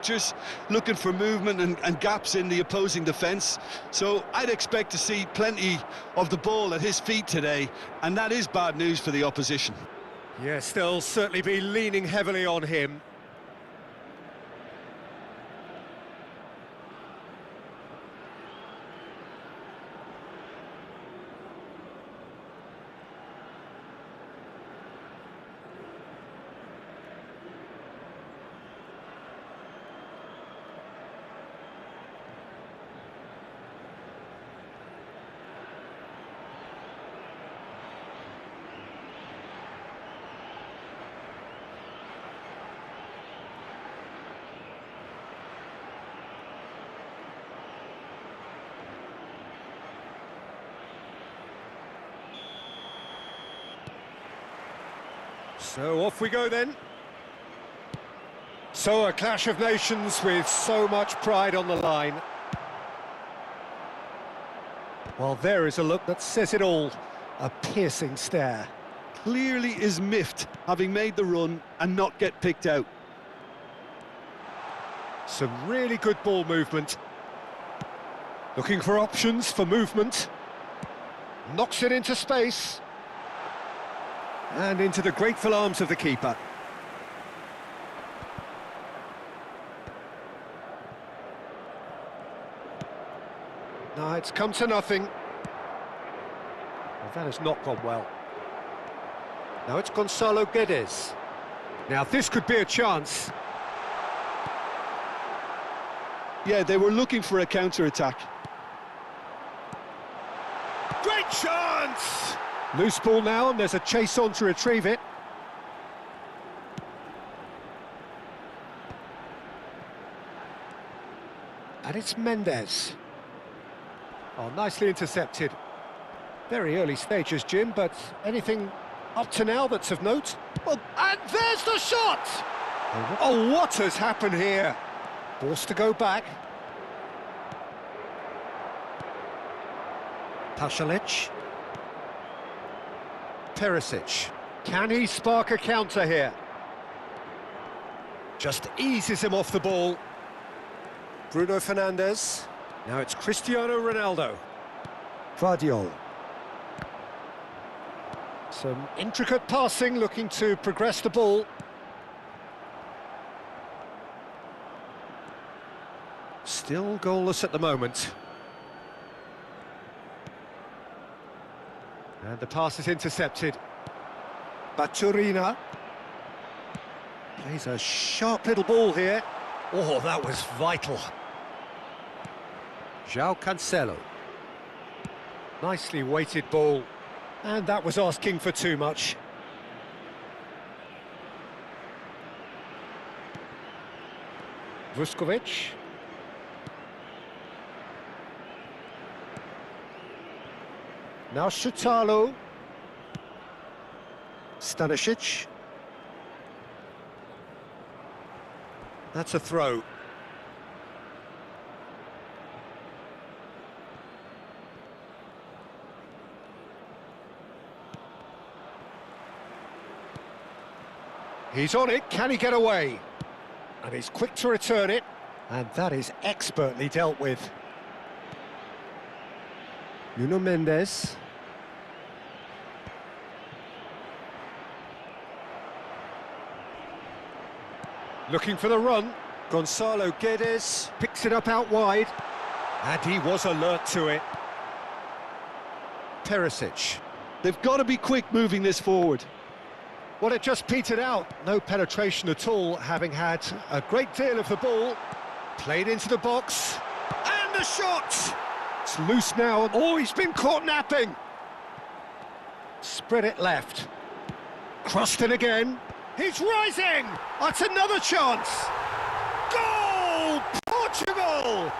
Just looking for movement and gaps in the opposing defence. So I'd expect to see plenty of the ball at his feet today, and that is bad news for the opposition. Yes, they'll certainly be leaning heavily on him. So off we go then. So a clash of nations with so much pride on the line. Well, there is a look that says it all. A piercing stare. Clearly is miffed, having made the run and not get picked out. Some really good ball movement. Looking for options for movement. Knocks it into space. And into the grateful arms of the keeper. No, it's come to nothing. Well, that has not gone well. Now it's Gonzalo Guedes. Now this could be a chance. Yeah, they were looking for a counter-attack. Great chance! Loose ball now, and there's a chase on to retrieve it. And it's Mendes. Oh, nicely intercepted. Very early stages, Jim, but anything up to now that's of note? Well, and there's the shot! Oh, what has happened here? Forced to go back. Pasalic. Perisic. Can he spark a counter here? Just eases him off the ball. Bruno Fernandes. Now it's Cristiano Ronaldo. Vardiol. Some intricate passing, looking to progress the ball. Still goalless at the moment. And the pass is intercepted. Baturina. Plays a sharp little ball here. Oh, that was vital. João Cancelo. Nicely weighted ball. And that was asking for too much. Vuskovic. Now Shutalo. Stanisic. That's a throw. He's on it, can he get away? And he's quick to return it. And that is expertly dealt with. Nuno Mendes. Looking for the run. Gonzalo Guedes picks it up out wide. And he was alert to it. Perisic. They've got to be quick moving this forward. Well, it just petered out. No penetration at all, having had a great deal of the ball. Played into the box. And the shot! It's loose now. Oh, he's been caught napping. Spread it left. Crossed in again. He's rising! That's another chance! Goal! Portugal!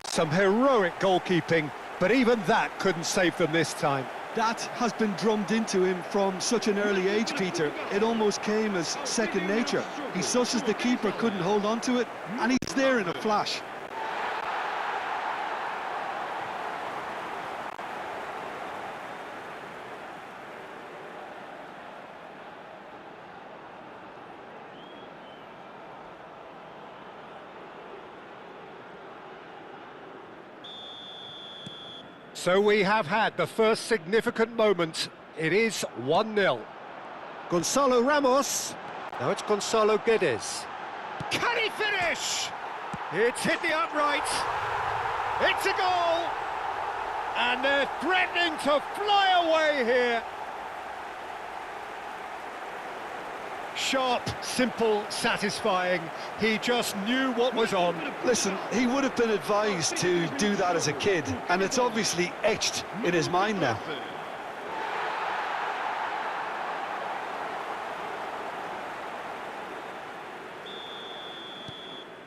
Some heroic goalkeeping, but even that couldn't save them this time. That has been drummed into him from such an early age, Peter. It almost came as second nature. He susses the keeper, couldn't hold on to it, and he's there in a flash. So we have had the first significant moment. It is 1-0. Gonzalo Ramos. Now it's Gonzalo Guedes. Can he finish? It's hit the upright. It's a goal. And they're threatening to fly away here. Sharp, simple, satisfying. He just knew what was on. Listen, he would have been advised to do that as a kid, and it's obviously etched in his mind now.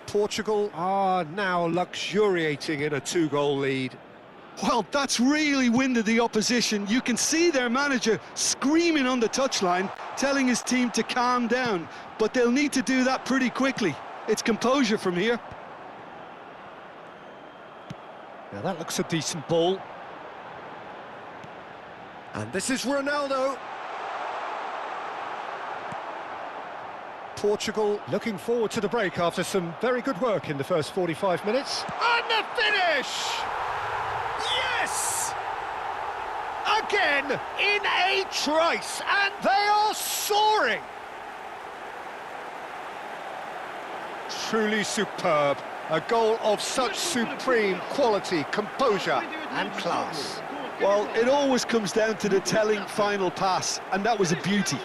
Portugal are now luxuriating in a 2-goal lead. Well, that's really winded the opposition. You can see their manager screaming on the touchline, telling his team to calm down, but they'll need to do that pretty quickly. It's composure from here. Now that looks a decent ball. And this is Ronaldo. Portugal looking forward to the break after some very good work in the first 45 minutes. And the finish! Yes! Again, in a trice, and they are soaring! Truly superb. A goal of such supreme quality, composure and class. Well, it always comes down to the telling final pass, and that was a beauty.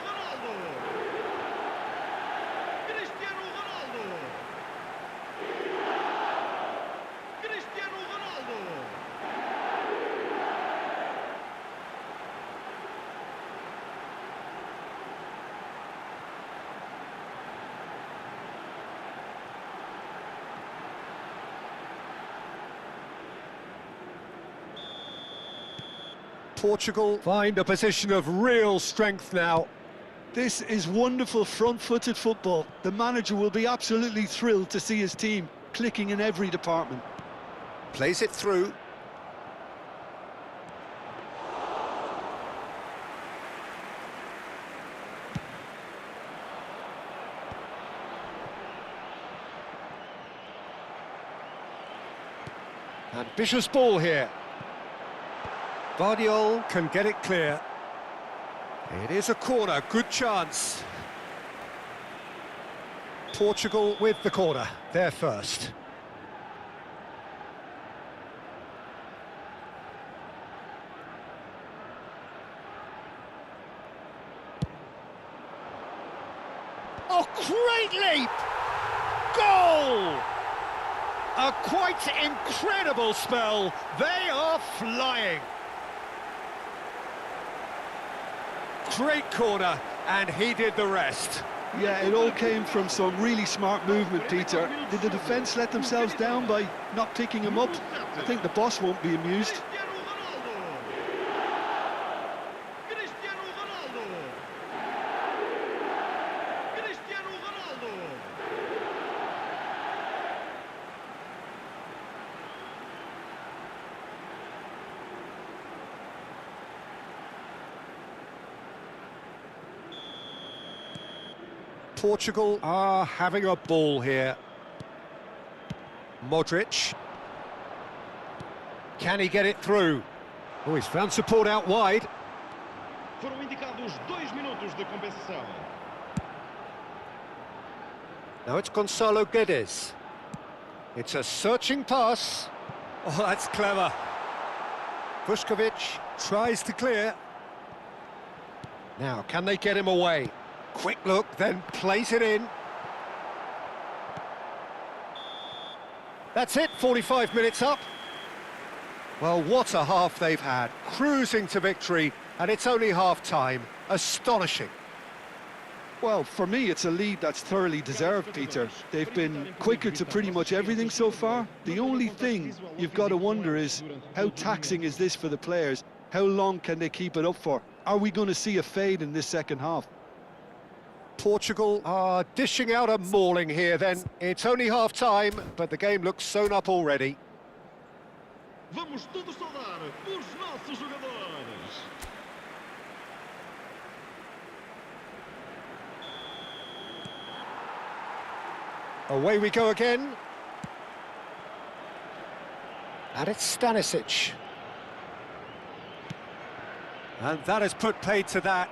Portugal find a position of real strength now. This is wonderful front-footed football. The manager will be absolutely thrilled to see his team clicking in every department. Plays it through. Ambitious ball here. Vardiol can get it clear. It is a corner, good chance. Portugal with the corner, they're first. Oh, great leap! Goal! A quite incredible spell. They are flying. Great corner, and he did the rest. Yeah, it all came from some really smart movement, Peter. Did the defence let themselves down by not picking him up? I think the boss won't be amused. Portugal are having a ball here. Modric. Can he get it through? Oh, he's found support out wide. Foram indicados 2 minutos de compensação. Now it's Gonzalo Guedes. It's a searching pass. Oh, that's clever. Vuskovic tries to clear. Now, can they get him away? Quick look, then plays it in. That's it, 45 minutes up. Well, what a half they've had. Cruising to victory, and it's only half-time. Astonishing. Well, for me, it's a lead that's thoroughly deserved, Peter. They've been quicker to pretty much everything so far. The only thing you've got to wonder is, how taxing is this for the players? How long can they keep it up for? Are we going to see a fade in this second half? Portugal are dishing out a mauling here then. It's only half-time, but the game looks sewn up already. Vamos todos saudar os nossos jogadores. Away we go again. And it's Stanisic. And that has put paid to that.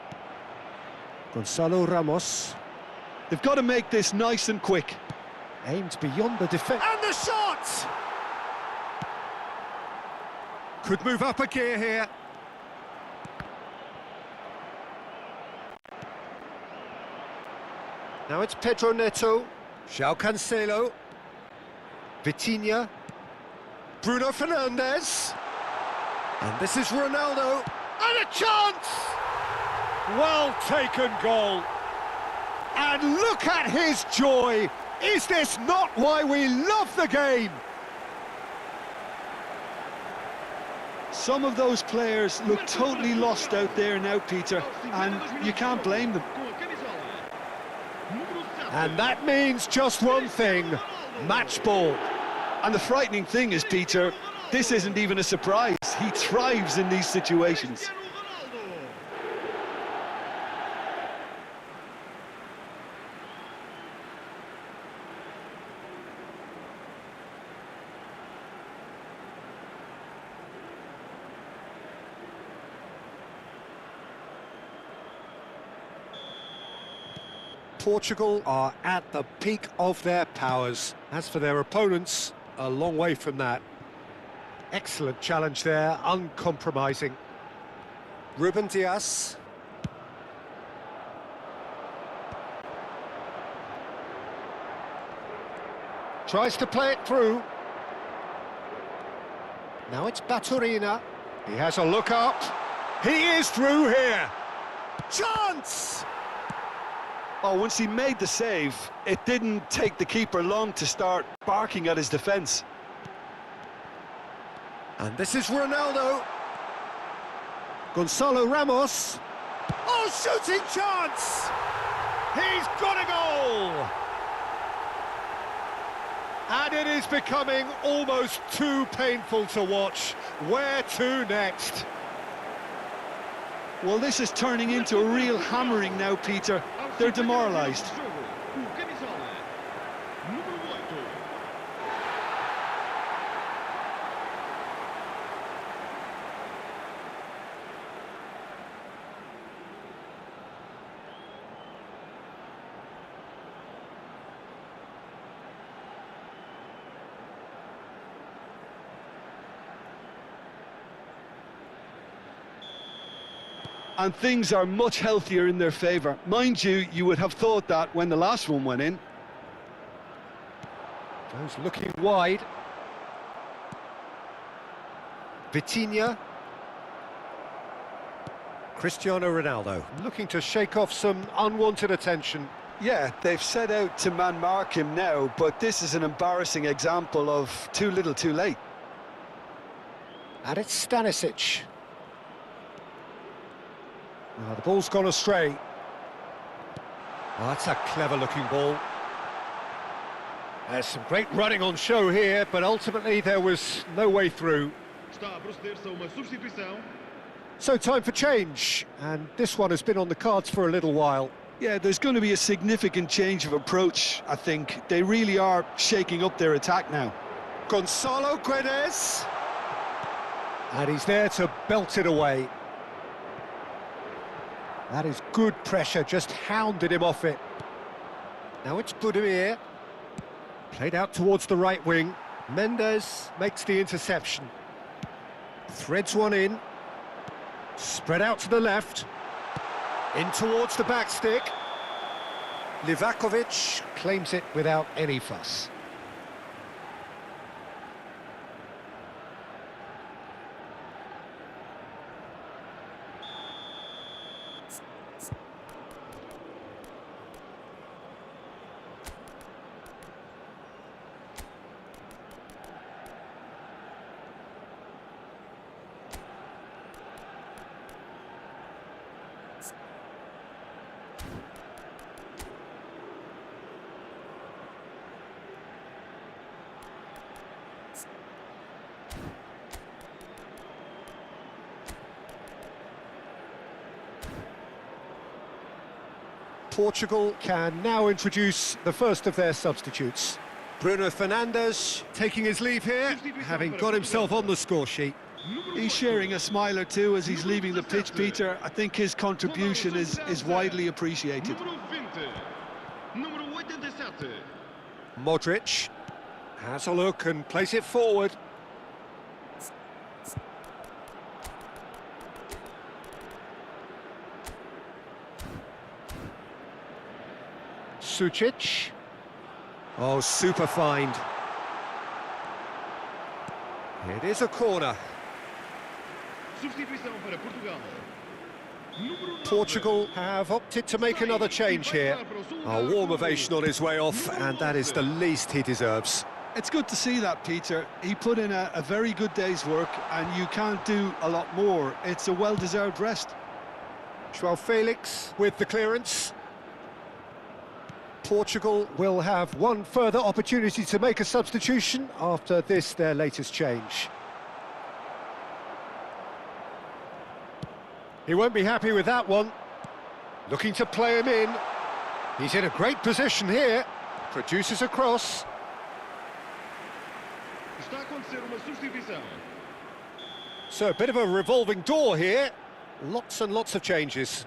Gonzalo Ramos. They've got to make this nice and quick. Aimed beyond the defence. And the shot! Could move up a gear here. Now it's Pedro Neto. João Cancelo. Vitinha. Bruno Fernandes. And this is Ronaldo. And a chance! Well taken goal. And look at his joy. Is this not why we love the game? Some of those players look totally lost out there now, Peter, and you can't blame them. And that means just one thing, match ball. And the frightening thing is, Peter, this isn't even a surprise. He thrives in these situations. Portugal are at the peak of their powers. As for their opponents, a long way from that. Excellent challenge there, uncompromising. Ruben Dias. Tries to play it through. Now it's Baturina. He has a look up. He is through here. Chance! Oh, once he made the save, it didn't take the keeper long to start barking at his defence. And this is Ronaldo. Gonzalo Ramos. Oh, shooting chance! He's got a goal! And it is becoming almost too painful to watch. Where to next? Well, this is turning into a real hammering now, Peter. They're demoralised. And things are much healthier in their favour. Mind you, you would have thought that when the last one went in. Goes looking wide. Vitinha. Cristiano Ronaldo looking to shake off some unwanted attention. Yeah, they've set out to man-mark him now, but this is an embarrassing example of too little too late. And it's Stanisic. The ball's gone astray. Oh, that's a clever-looking ball. There's some great running on show here, but ultimately there was no way through. So time for change, and this one has been on the cards for a little while. Yeah, there's going to be a significant change of approach, I think. They really are shaking up their attack now. Gonzalo Guedes. And he's there to belt it away. That is good pressure, just hounded him off it. Now it's Budimir. Played out towards the right wing. Mendes makes the interception. Threads one in. Spread out to the left. In towards the back stick. Livakovic claims it without any fuss. Portugal can now introduce the first of their substitutes. Bruno Fernandes taking his leave here, having got himself on the score sheet. He's sharing a smile or two as he's leaving the pitch, Peter. I think his contribution is widely appreciated. Número 87. Modric has a look and plays it forward. Sucic. Oh, super find. It is a corner. Substituição para Portugal. Número 9. Portugal have opted to make another change here. A warm ovation on his way off, and that is the least he deserves. It's good to see that, Peter. He put in a very good day's work, and you can't do a lot more. It's a well-deserved rest. João Felix with the clearance. Portugal will have one further opportunity to make a substitution after this, their latest change. He won't be happy with that one. Looking to play him in. He's in a great position here. Produces a cross. Está a acontecer uma substituição. So a bit of a revolving door here. Lots and lots of changes.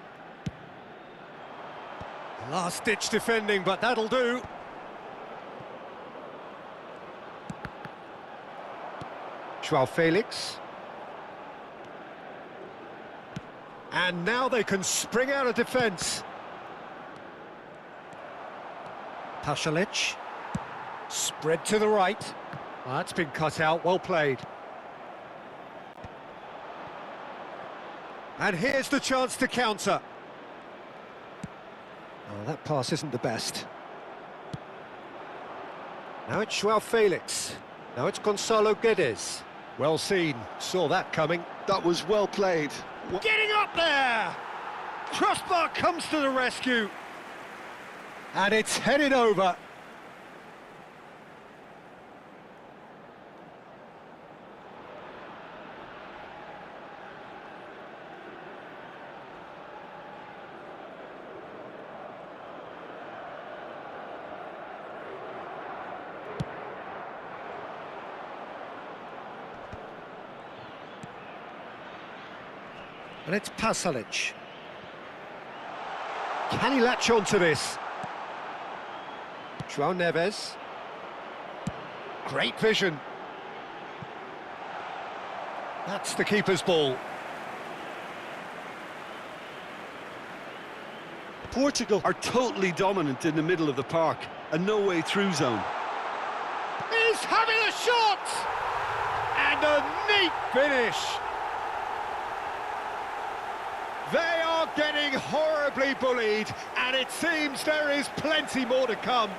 Last-ditch defending, but that'll do. João Felix. And now they can spring out of defence. Pasalic. Spread to the right. Well, that's been cut out, well played. And here's the chance to counter. Oh, that pass isn't the best. Now it's João Felix. Now it's Gonçalo Guedes. Well seen, saw that coming. That was well played. Getting up there! Crossbar comes to the rescue. And it's headed over. And it's Pasalic. Can he latch on to this? João Neves. Great vision. That's the keeper's ball. Portugal are totally dominant in the middle of the park. A no-way through zone. He's having a shot! And a neat finish. They are getting horribly bullied, and it seems there is plenty more to come.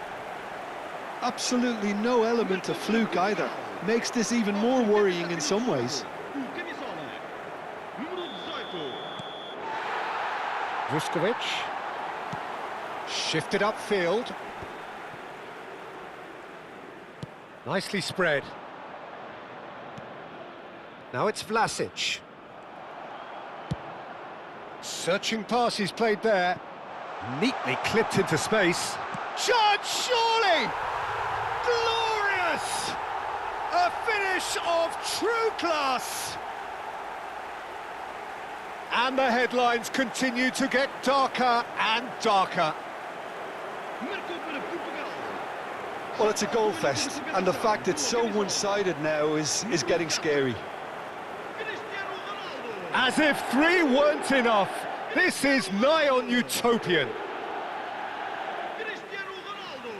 Absolutely no element of fluke either. Makes this even more worrying in some ways. O camisola. Número 18. Vuskovic. Shifted upfield. Nicely spread. Now it's Vlasic. Searching passes played there. Neatly clipped into space. Chance, surely! Glorious! A finish of true class! And the headlines continue to get darker and darker. Marcou para Portugal. Well, it's a goal fest, and the fact it's so one-sided now is getting scary. Cristiano Ronaldo. As if 3 weren't enough, this is nigh on utopian. Cristiano Ronaldo.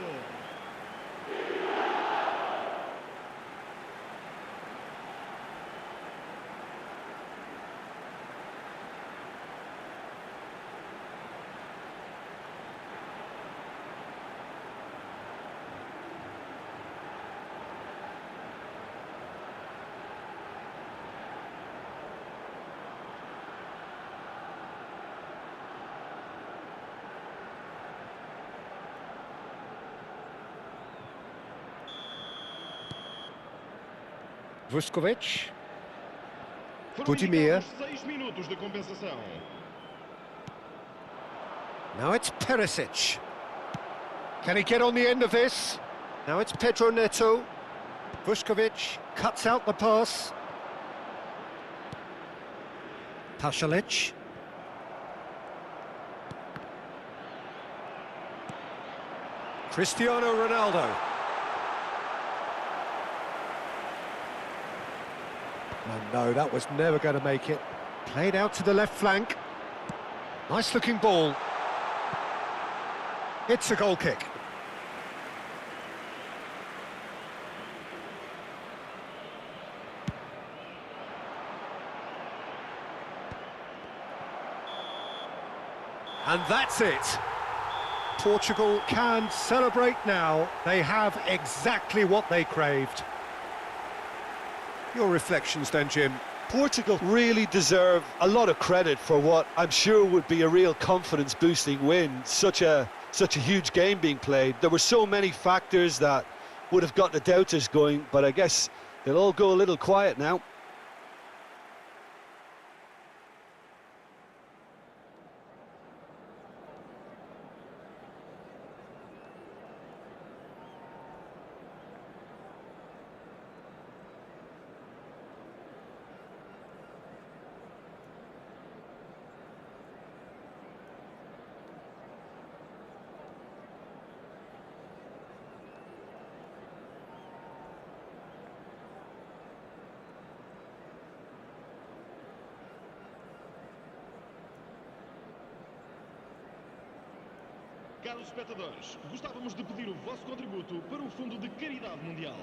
Vuskovic. Foram Budimir. indicados 6 minutos de compensação. Now it's Perisic. Can he get on the end of this? Now it's Pedro Neto. Vuskovic cuts out the pass. Pasalic. Cristiano Ronaldo. And no, that was never going to make it. Played out to the left flank. Nice looking ball. It's a goal kick. And that's it. Portugal can celebrate now. They have exactly what they craved. Your reflections then, Jim? Portugal really deserve a lot of credit for what I'm sure would be a real confidence-boosting win. Such a huge game being played. There were so many factors that would have got the doubters going, but I guess they'll all go a little quiet now. Caros espectadores, gostávamos de pedir o vosso contributo para o Fundo de Caridade Mundial.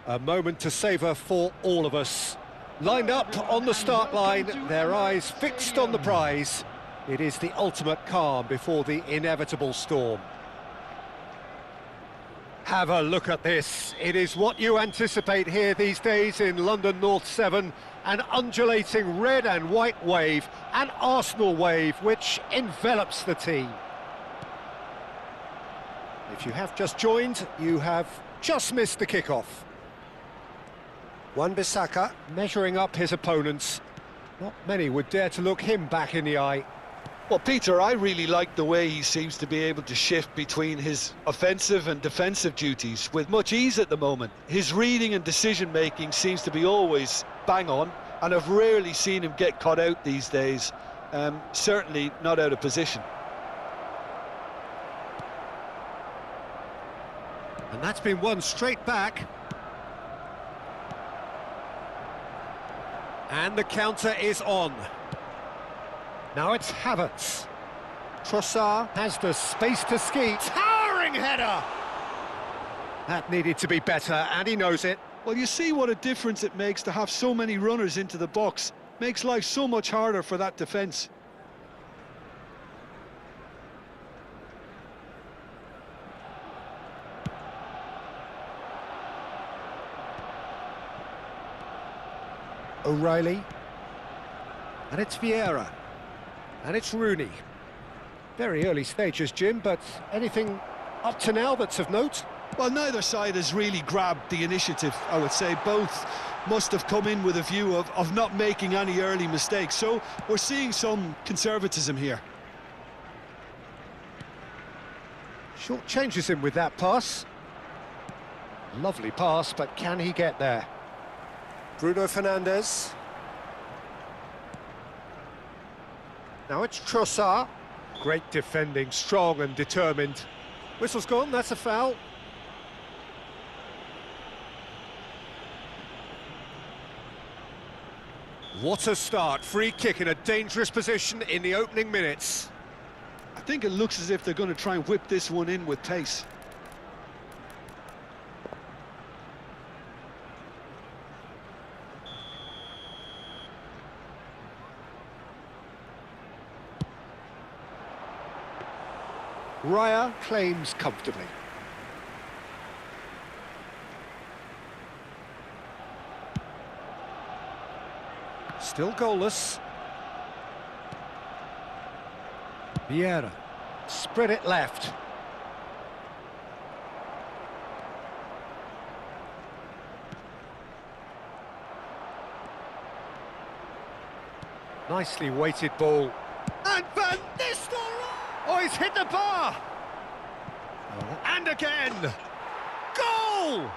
A moment to savour for all of us. Lined up on the start line, their eyes fixed on the prize. It is the ultimate calm before the inevitable storm. Have a look at this. It is what you anticipate here these days in London North 7. An undulating red and white wave, an Arsenal wave which envelops the team. If you have just joined, you have just missed the kickoff. Wan-Bissaka measuring up his opponents. Not many would dare to look him back in the eye. Well, Peter, I really like the way he seems to be able to shift between his offensive and defensive duties with much ease at the moment. His reading and decision-making seems to be always bang on, and I've rarely seen him get caught out these days. Certainly not out of position. And that's been won straight back. And the counter is on. Now it's Havertz. Kroasia has the space to ski. Towering header! That needed to be better, and he knows it. Well, you see what a difference it makes to have so many runners into the box. Makes life so much harder for that defence. O'Reilly. And it's Vieira. And it's Rooney. Very early stages, Jim, but anything up to now that's of note? Well, neither side has really grabbed the initiative, I would say. Both must have come in with a view of not making any early mistakes. So we're seeing some conservatism here. Short changes him with that pass. Lovely pass, but can he get there? Bruno Fernandes. Now it's Trossard. Great defending, strong and determined. Whistle's gone, that's a foul. What a start. Free kick in a dangerous position in the opening minutes. I think it looks as if they're going to try and whip this one in with pace. Raya claims comfortably. Still goalless. Vieira. Spread it left. Nicely weighted ball. And Van Nistelrooy! Oh, he's hit the bar! And again! Goal!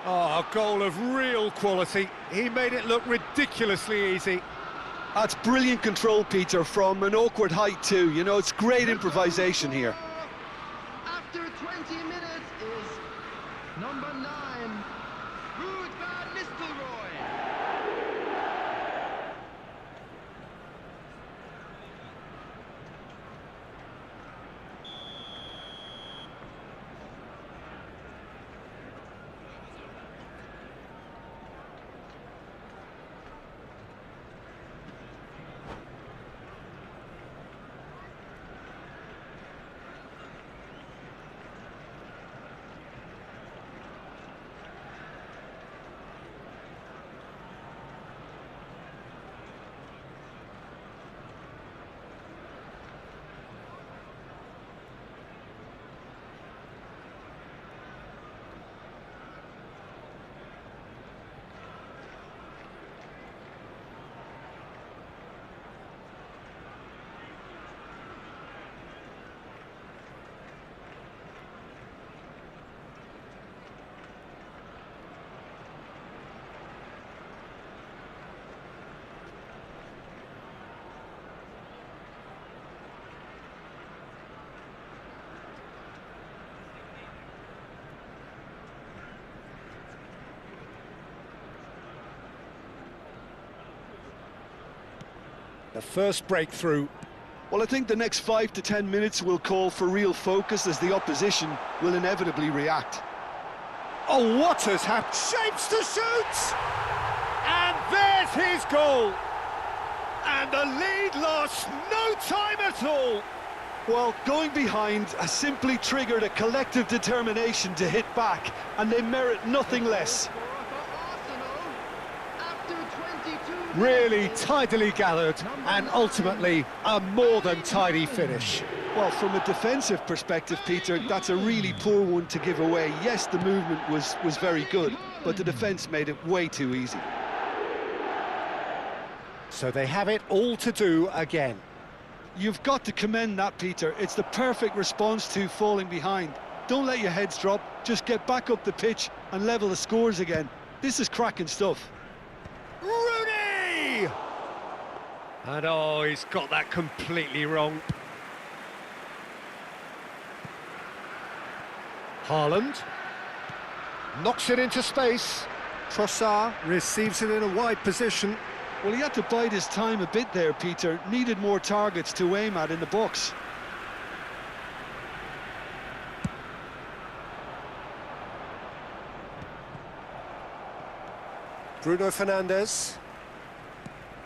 Oh, a goal of real quality. He made it look ridiculously easy. That's brilliant control, Peter, from an awkward height too. You know, it's great improvisation here. After 20 minutes is number 9, Van Nistelrooy. The first breakthrough. Well, I think the next 5 to 10 minutes will call for real focus as the opposition will inevitably react. Oh, what has happened? Shapes to shoot! And there's his goal! And the lead lost no time at all! Well, going behind has simply triggered a collective determination to hit back, and they merit nothing less. Really tidily gathered, and ultimately a more than tidy finish. Well, from a defensive perspective, Peter, that's a really poor one to give away. Yes, the movement was very good, but the defence made it way too easy. So they have it all to do again. You've got to commend that, Peter. It's the perfect response to falling behind. Don't let your heads drop, just get back up the pitch and level the scores again. This is cracking stuff. Rooney! And oh, he's got that completely wrong. Haaland knocks it into space. Kroasia receives it in a wide position. Well, he had to bide his time a bit there, Peter. Needed more targets to aim at in the box. Bruno Fernandes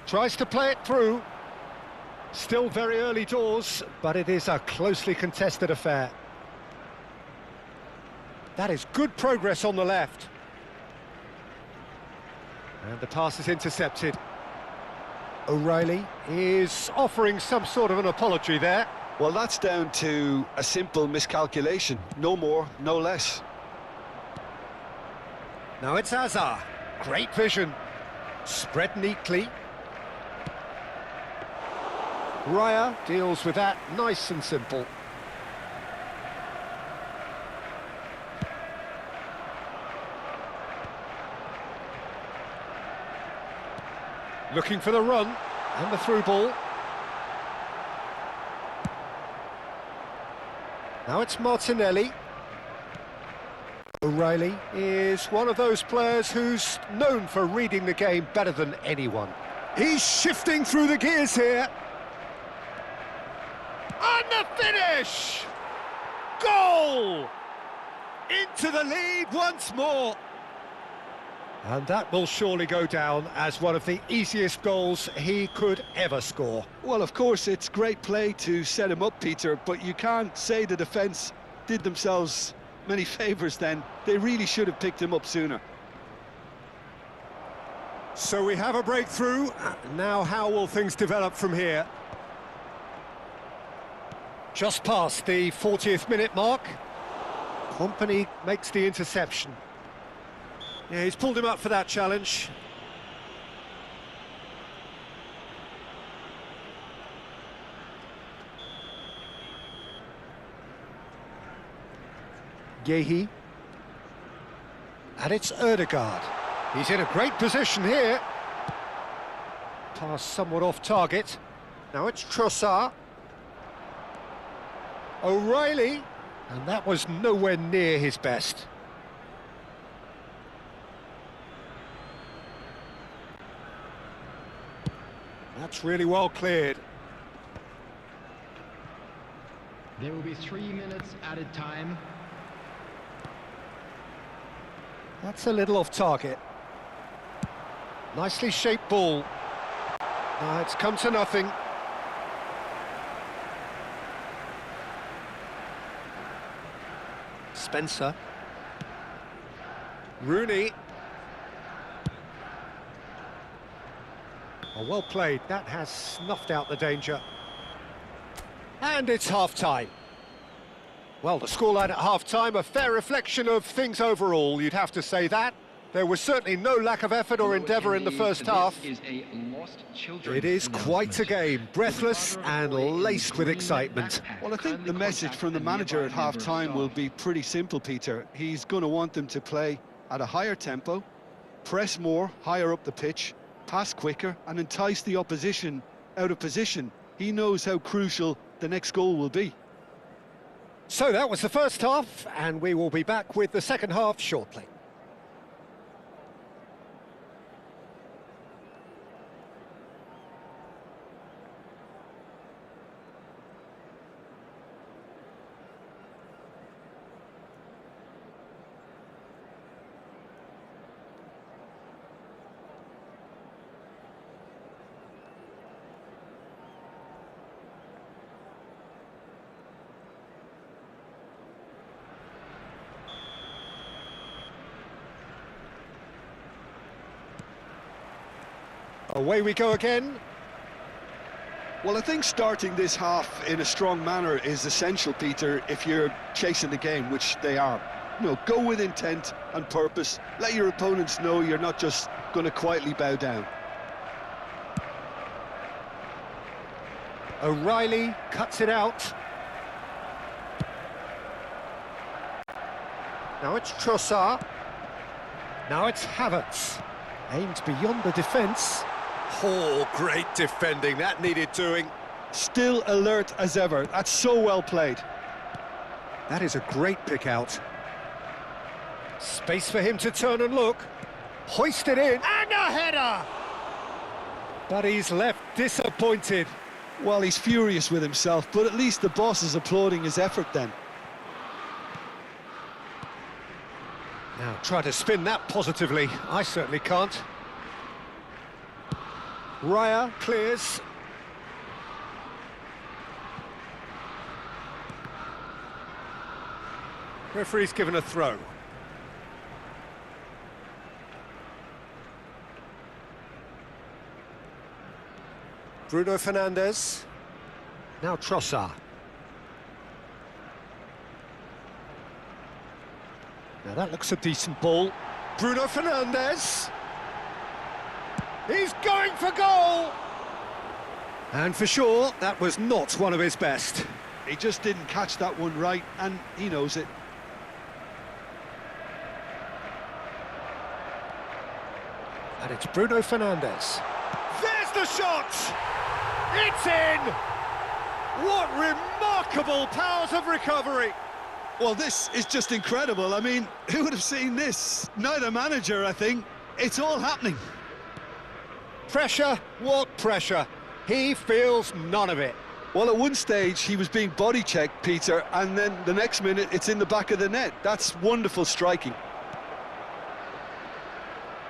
tries to play it through. Still very early doors, but it is a closely contested affair. That is good progress on the left. And the pass is intercepted. O'Reilly is offering some sort of an apology there. Well, that's down to a simple miscalculation. No more, no less. Now it's Hazard. Great vision. Spread neatly. Raya deals with that nice and simple. Looking for the run, and the through ball. Now it's Martinelli. O'Reilly is one of those players who's known for reading the game better than anyone. He's shifting through the gears here. And the finish! Goal! Into the lead once more. And that will surely go down as one of the easiest goals he could ever score. Well, of course, it's great play to set him up, Peter, but you can't say the defence did themselves many favours then. They really should have picked him up sooner. So we have a breakthrough. Now how will things develop from here? Just past the 40th minute mark. Company makes the interception. Yeah, he's pulled him up for that challenge. Yehi. And it's Erdegaard. He's in a great position here. Pass somewhat off target. Now it's Trossard. O'Reilly. And that was nowhere near his best. That's really well cleared. There will be 3 minutes added time. That's a little off target. Nicely shaped ball. It's come to nothing. Spencer. Rooney. Oh, well played. That has snuffed out the danger. And it's half-time. Well, the scoreline at half-time, a fair reflection of things overall, you'd have to say that. There was certainly no lack of effort or endeavour in the first half. It is quite a game, breathless and laced with excitement. Well, I think the message from the manager at half-time will be pretty simple, Peter. He's going to want them to play at a higher tempo, press more, higher up the pitch, pass quicker and entice the opposition out of position. He knows how crucial the next goal will be. So that was the first half, and we will be back with the second half shortly. Away we go again. Well, I think starting this half in a strong manner is essential, Peter, if you're chasing the game, which they are. You know, go with intent and purpose. Let your opponents know you're not just going to quietly bow down. O'Reilly cuts it out. Now it's Trossard. Now it's Havertz. Aimed beyond the defence. Oh, great defending, that needed doing. Still alert as ever, that's so well played. That is a great pick out. Space for him to turn and look. Hoist it in, and a header! But he's left disappointed. Well, he's furious with himself, but at least the boss is applauding his effort then. Now, try to spin that positively. I certainly can't. Raya clears. Referee's given a throw. Bruno Fernandes. Now Trossard. Now that looks a decent ball. Bruno Fernandes. He's going for goal! And for sure, that was not one of his best. He just didn't catch that one right, and he knows it. And it's Bruno Fernandes. There's the shot! It's in! What remarkable powers of recovery! Well, this is just incredible. I mean, who would have seen this? Neither manager, I think. It's all happening. Pressure? What pressure? He feels none of it. Well, at one stage, he was being body-checked, Peter, and then the next minute, it's in the back of the net. That's wonderful striking.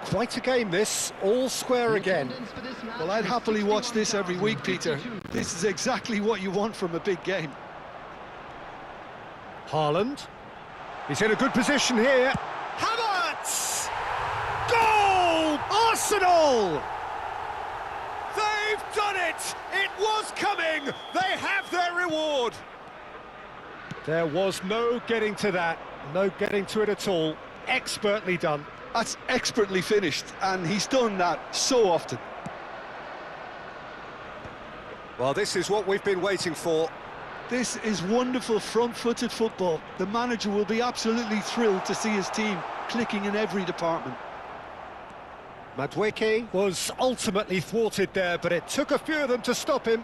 Quite a game, this. All square again. Well, I'd happily watch this every week, Peter. This is exactly what you want from a big game. Haaland. He's in a good position here. Havertz! Goal! Arsenal! They've done it! It was coming! They have their reward! There was no getting to that. No getting to it at all. Expertly done. That's expertly finished, and he's done that so often. Well, this is what we've been waiting for. This is wonderful front-footed football. The manager will be absolutely thrilled to see his team clicking in every department. Madueke was ultimately thwarted there, but it took a few of them to stop him.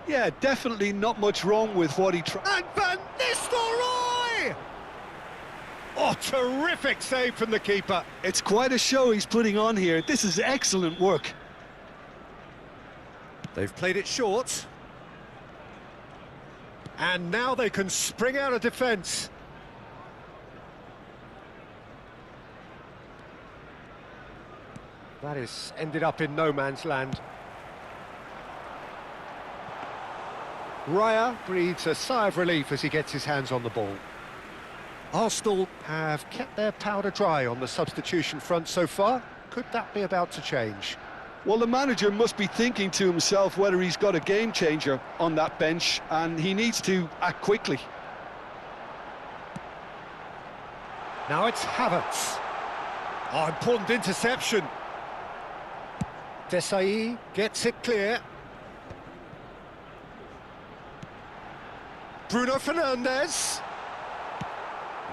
Yeah, definitely not much wrong with what he tried. And Van Nistelrooy! Oh, terrific save from the keeper. It's quite a show he's putting on here. This is excellent work. They've played it short. And now they can spring out of defence. That has ended up in no man's land. Raya breathes a sigh of relief as he gets his hands on the ball. Arsenal have kept their powder dry on the substitution front so far. Could that be about to change? Well, the manager must be thinking to himself whether he's got a game changer on that bench, and he needs to act quickly. Now it's Havertz. Oh, important interception. Desai gets it clear. Bruno Fernandes.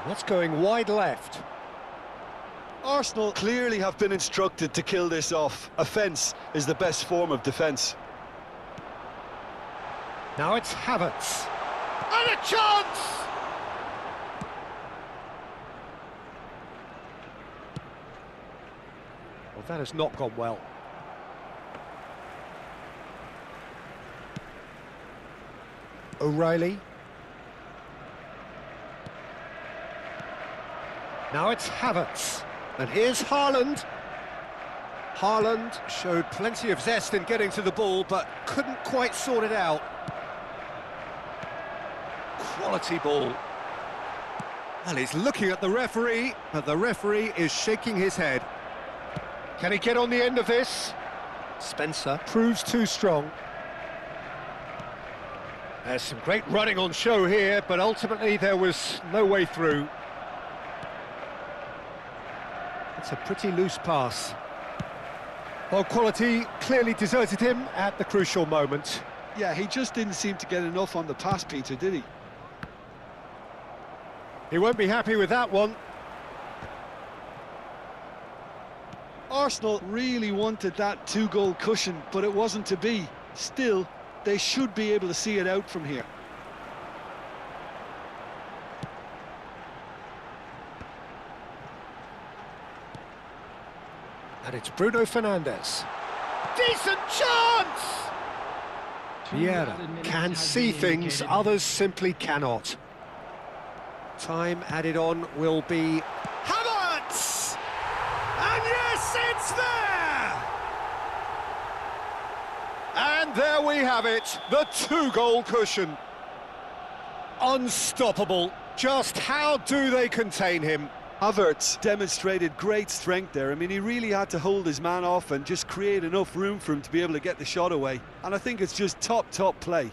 What's going wide left? Arsenal clearly have been instructed to kill this off. Offence is the best form of defence. Now it's Havertz. And a chance! Well, that has not gone well. O'Reilly. Now it's Havertz. And here's Haaland. Haaland showed plenty of zest in getting to the ball, but couldn't quite sort it out. Quality ball. And he's looking at the referee, but the referee is shaking his head. Can he get on the end of this? Spencer proves too strong. There's some great running on show here, but ultimately there was no way through. It's a pretty loose pass. Well, quality clearly deserted him at the crucial moment. Yeah, he just didn't seem to get enough on the pass, Peter, did he? He won't be happy with that one. Arsenal really wanted that two-goal cushion, but it wasn't to be. Still, they should be able to see it out from here. And it's Bruno Fernandes. Decent chance! Vieira can see things others simply cannot. Time added on will be Havertz! And yes, it's there! And there we have it, the two-goal cushion. Unstoppable. Just how do they contain him? Havertz demonstrated great strength there. I mean, he really had to hold his man off and just create enough room for him to be able to get the shot away. And I think it's just top play.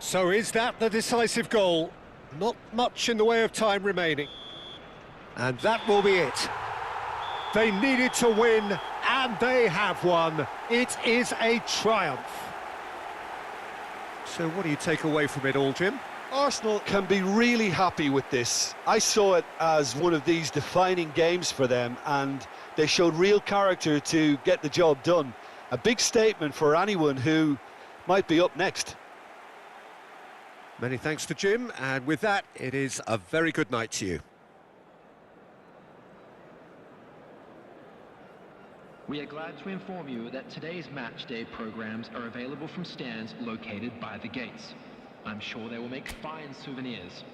So is that the decisive goal? Not much in the way of time remaining. And that will be it. They needed to win, and they have won. It is a triumph. So what do you take away from it all, Jim? Arsenal can be really happy with this. I saw it as one of these defining games for them, and they showed real character to get the job done. A big statement for anyone who might be up next. Many thanks to Jim, and with that, it is a very good night to you. We are glad to inform you that today's match day programs are available from stands located by the gates. I'm sure they will make fine souvenirs.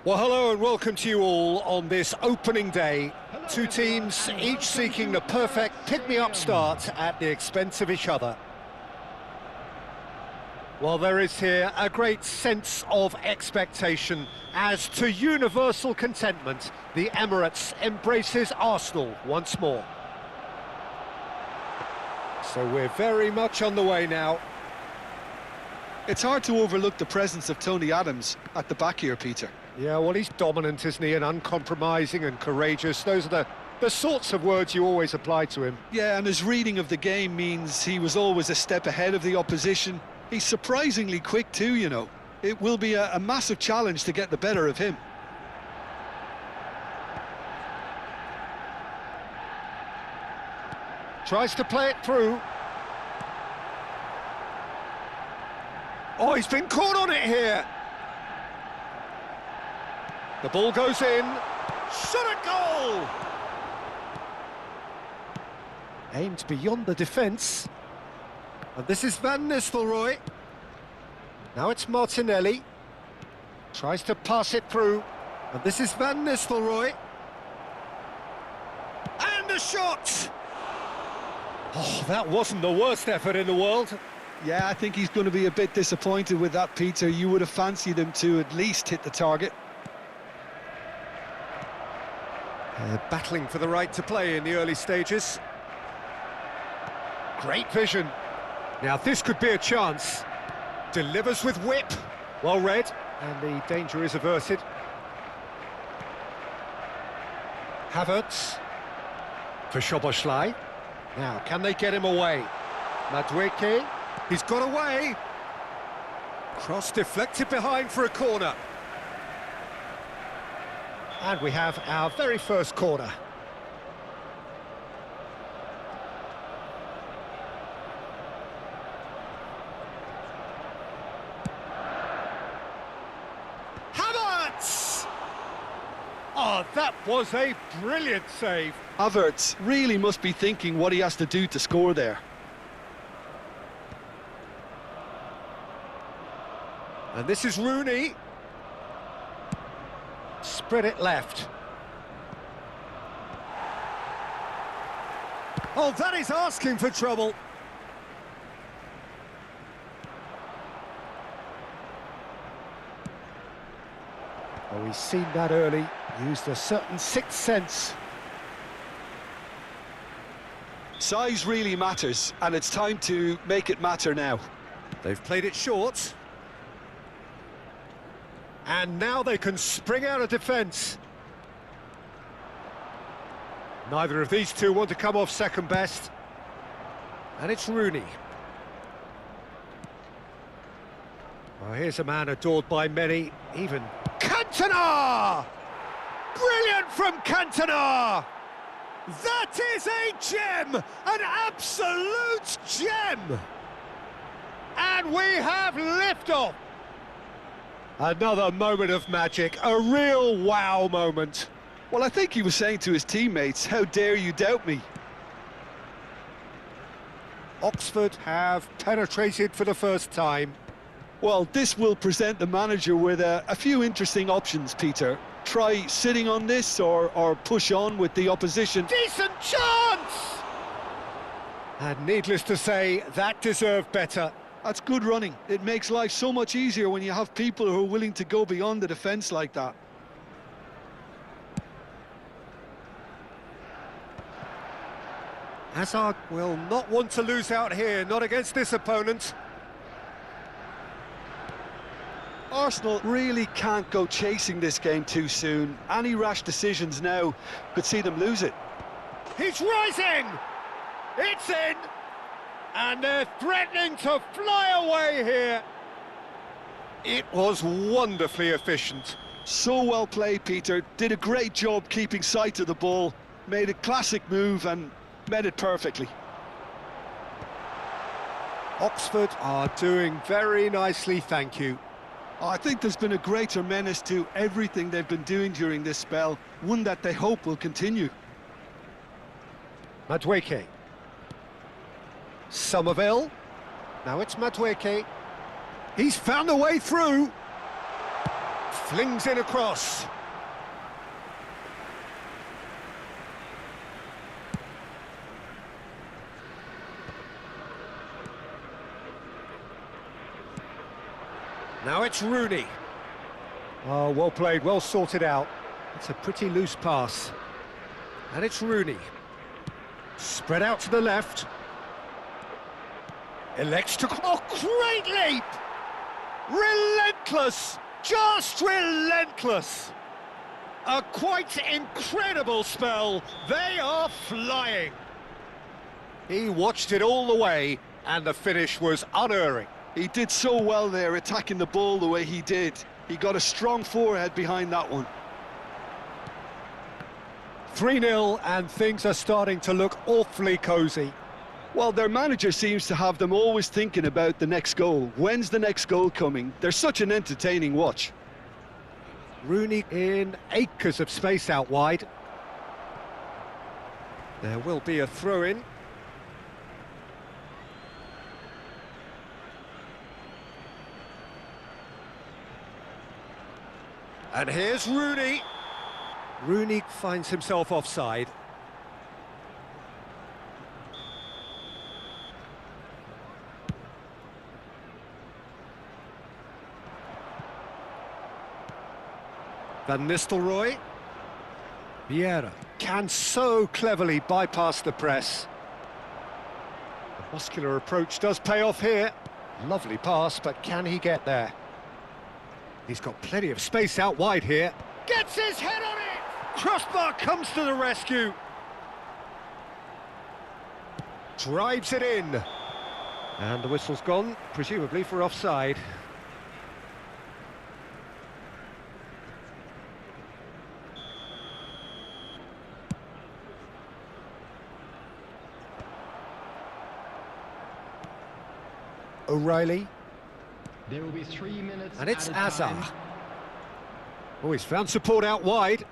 Well, hello and welcome to you all on this opening day. Two teams, each seeking the perfect pick-me-up start at the expense of each other. Well, there is here a great sense of expectation as to universal contentment. The Emirates embraces Arsenal once more. So we're very much on the way now. It's hard to overlook the presence of Tony Adams at the back here, Peter. Yeah, well, he's dominant, isn't he, and uncompromising and courageous. Those are the sorts of words you always apply to him. Yeah, and his reading of the game means he was always a step ahead of the opposition. He's surprisingly quick too, you know. It will be a massive challenge to get the better of him. Tries to play it through. Oh, he's been caught on it here. The ball goes in. Shot at goal! Aimed beyond the defence. And this is Van Nistelrooy. Now it's Martinelli. Tries to pass it through. And this is Van Nistelrooy. And a shot! Oh, that wasn't the worst effort in the world. Yeah, I think he's going to be a bit disappointed with that, Peter. You would have fancied him to at least hit the target. Battling for the right to play in the early stages. Great vision. Now this could be a chance. Delivers with whip. Well read. And the danger is averted. Havertz. For Szoboszlai. Now, can they get him away? Madueke. He's got away. Cross deflected behind for a corner. And we have our very first corner. Havertz! Oh, that was a brilliant save. Havertz really must be thinking what he has to do to score there. And this is Rooney. Spread it left. Oh, that is asking for trouble. Oh, he's seen that early. Used a certain sixth sense. Size really matters, and it's time to make it matter now. They've played it short. And now they can spring out of defence. Neither of these two want to come off second best. And it's Rooney. Well, here's a man adored by many, even Cantona! Brilliant from Cantona! That is a gem! An absolute gem! And we have liftoff! Another moment of magic, a real wow moment. Well, I think he was saying to his teammates, how dare you doubt me? Oxford have penetrated for the first time. Well, this will present the manager with a few interesting options, Peter. Try sitting on this or push on with the opposition. Decent chance! And needless to say, that deserved better. That's good running. It makes life so much easier when you have people who are willing to go beyond the defence like that. Hazard will not want to lose out here, not against this opponent. Arsenal really can't go chasing this game too soon. Any rash decisions now could see them lose it. He's rising! It's in! And they're threatening to fly away here. It was wonderfully efficient. So well played, Peter. Did a great job keeping sight of the ball. Made a classic move and met it perfectly. Oxford are doing very nicely, thank you. I think there's been a greater menace to everything they've been doing during this spell, one that they hope will continue. Madueke. Somerville. Now it's Madueke. He's found a way through. Flings in across. Now it's Rooney. Oh, well played, well sorted out. It's a pretty loose pass. And it's Rooney. Spread out to the left. Elects to... Oh, great leap! Relentless! Just relentless! A quite incredible spell. They are flying. He watched it all the way, and the finish was unerring. He did so well there, attacking the ball the way he did. He got a strong forehead behind that one. 3-0, and things are starting to look awfully cosy. Well, their manager seems to have them always thinking about the next goal. When's the next goal coming? They're such an entertaining watch. Rooney in acres of space out wide. There will be a throw-in. And here's Rooney. Rooney finds himself offside. Van Nistelrooy. Vieira can so cleverly bypass the press. The muscular approach does pay off here. Lovely pass, but can he get there? He's got plenty of space out wide here. Gets his head on it! Crossbar comes to the rescue. Drives it in. And the whistle's gone, presumably for offside. O'Reilly. There will be 3 minutes. And it's at a Azar. time. Oh, he's found support out wide.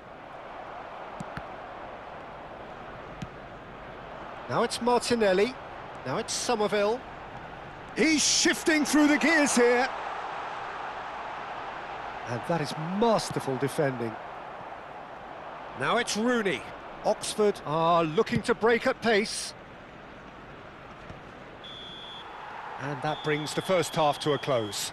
Now it's Martinelli. Now it's Somerville. He's shifting through the gears here. And that is masterful defending. Now it's Rooney. Oxford are looking to break at pace. And that brings the first half to a close.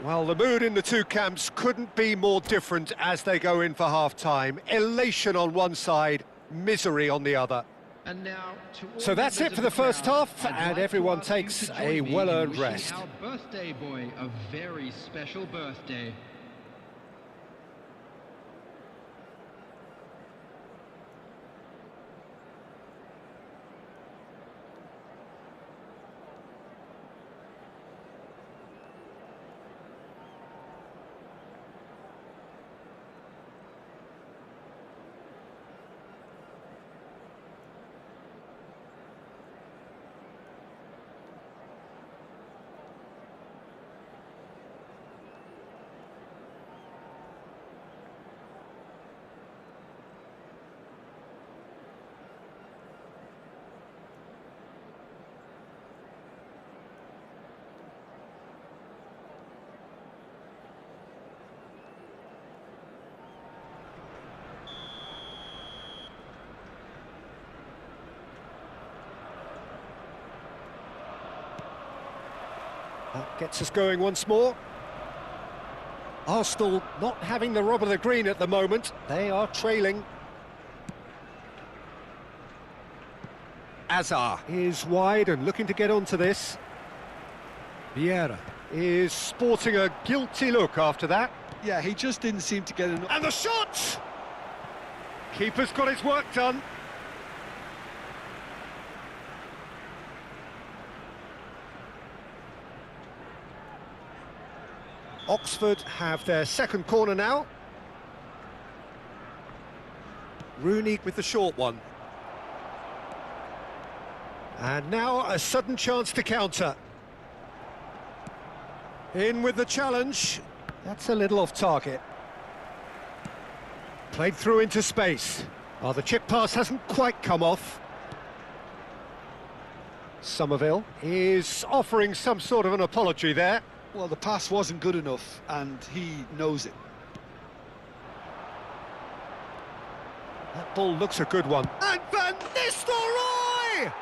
Well, the mood in the two camps couldn't be more different as they go in for half-time. Elation on one side, misery on the other. And now, to all So that's members it for of the first crowd, half, I'd and like to everyone ask you takes to join a me in well-earned wishing rest. Our birthday boy a very special birthday. That gets us going once more. Arsenal not having the rub of the green at the moment. They are trailing. Azar is wide and looking to get onto this. Vieira is sporting a guilty look after that. Yeah, he just didn't seem to get enough. And the shot! Keeper's got his work done. Oxford have their second corner now. Rooney with the short one. And now a sudden chance to counter. In with the challenge. That's a little off target. Played through into space. Oh, the chip pass hasn't quite come off. Somerville is offering some sort of an apology there. Well, the pass wasn't good enough, and he knows it. That ball looks a good one. And Van Nistelrooy!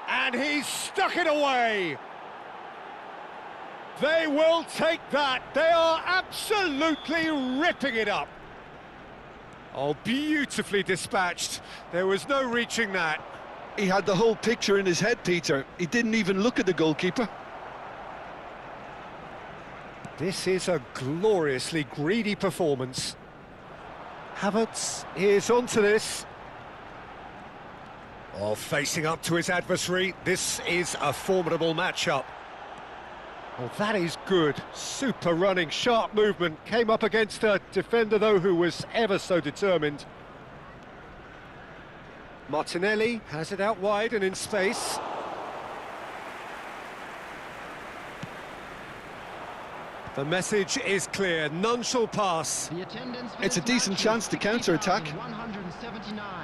And he's stuck it away. They will take that. They are absolutely ripping it up. Oh, beautifully dispatched. There was no reaching that. He had the whole picture in his head, Peter. He didn't even look at the goalkeeper. This is a gloriously greedy performance. Havertz is onto this. Oh, facing up to his adversary. This is a formidable matchup. Oh, that is good. Super running, sharp movement. Came up against a defender, though, who was ever so determined. Martinelli has it out wide and in space. The message is clear. None shall pass. It's a decent chance to counter-attack.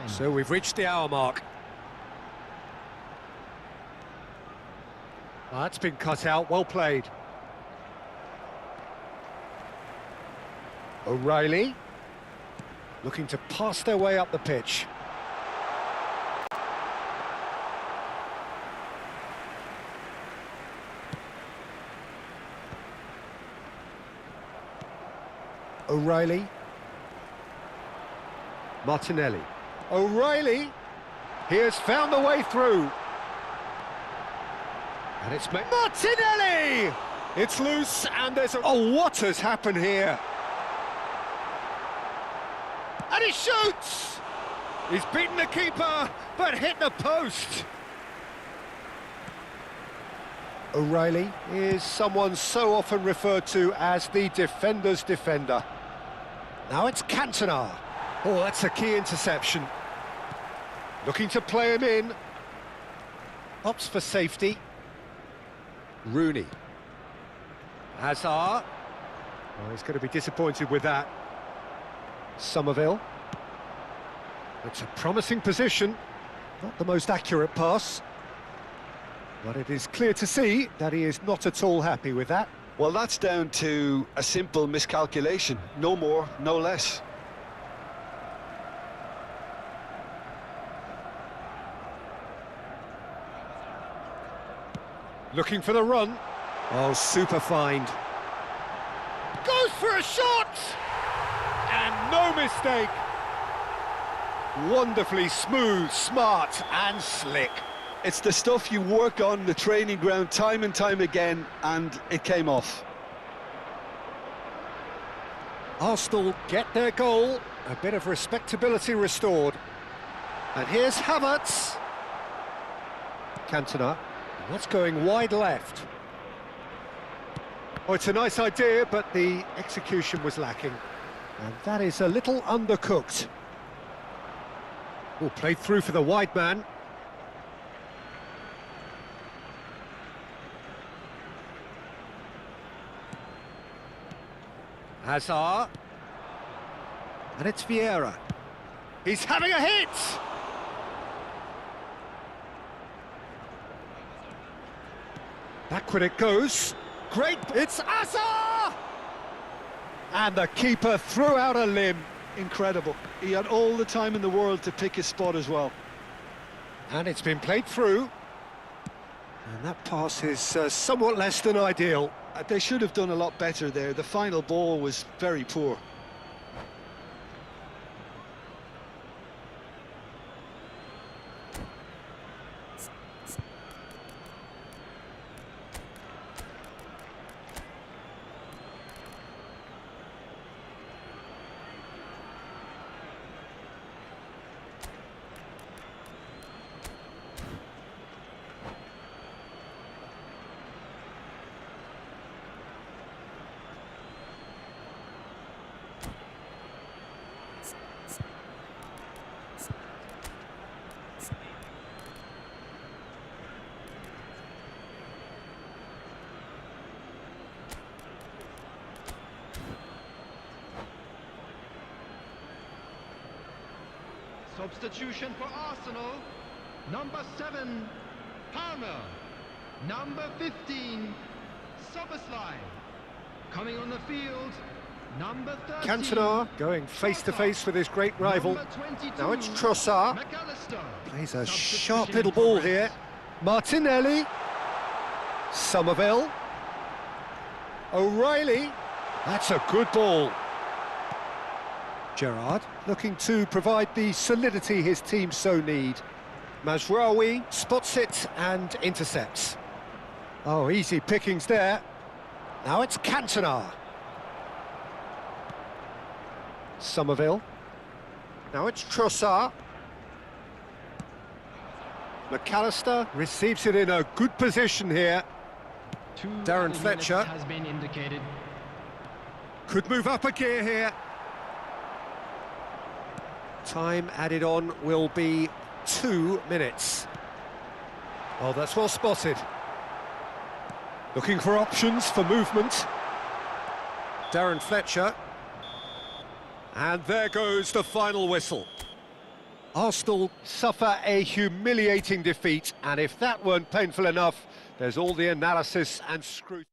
So we've reached the hour mark. That's been cut out, well played. O'Reilly, looking to pass their way up the pitch. O'Reilly. Martinelli. O'Reilly, he has found the way through. And it's Martinelli! It's loose and there's a... Oh, what has happened here? And he shoots! He's beaten the keeper, but hit the post. O'Reilly is someone so often referred to as the defender's defender. Now it's Cantona. Oh, that's a key interception. Looking to play him in. Opts for safety. Rooney. Hazard. Oh, he's going to be disappointed with that. Somerville. It's a promising position. Not the most accurate pass. But it is clear to see that he is not at all happy with that. Well, that's down to a simple miscalculation. No more, no less. Looking for the run. Oh, super find. Goes for a shot! And no mistake. Wonderfully smooth, smart and slick. It's the stuff you work on the training ground time and time again, and it came off. Arsenal get their goal. A bit of respectability restored. And here's Havertz. Cantona. That's going wide left. Oh, it's a nice idea, but the execution was lacking. And that is a little undercooked. Oh, played through for the wide man. Hazard. And it's Vieira. He's having a hit! Backward it goes. Great, it's Hazard! And the keeper threw out a limb. Incredible. He had all the time in the world to pick his spot as well. And it's been played through. And that pass is somewhat less than ideal. They should have done a lot better there. The final ball was very poor. Substitution for Arsenal. Number 7, Palmer. Number 15, Coming on the field, number 13. Cantona going face-to-face with his great rival. Now it's Kroasia. Plays a sharp little ball here. Martinelli. Somerville. O'Reilly. That's a good ball. Gerrard looking to provide the solidity his team so need. Mazraoui spots it and intercepts. Oh, easy pickings there. Now it's Cantona. Somerville. Now it's Kroasia. McAllister receives it in a good position here. Darren Fletcher has been indicated. could move up a gear here. Time added on will be 2 minutes. Oh, that's well spotted. Looking for options for movement. Darren Fletcher. And there goes the final whistle. Arsenal suffer a humiliating defeat, and if that weren't painful enough, there's all the analysis and scrutiny.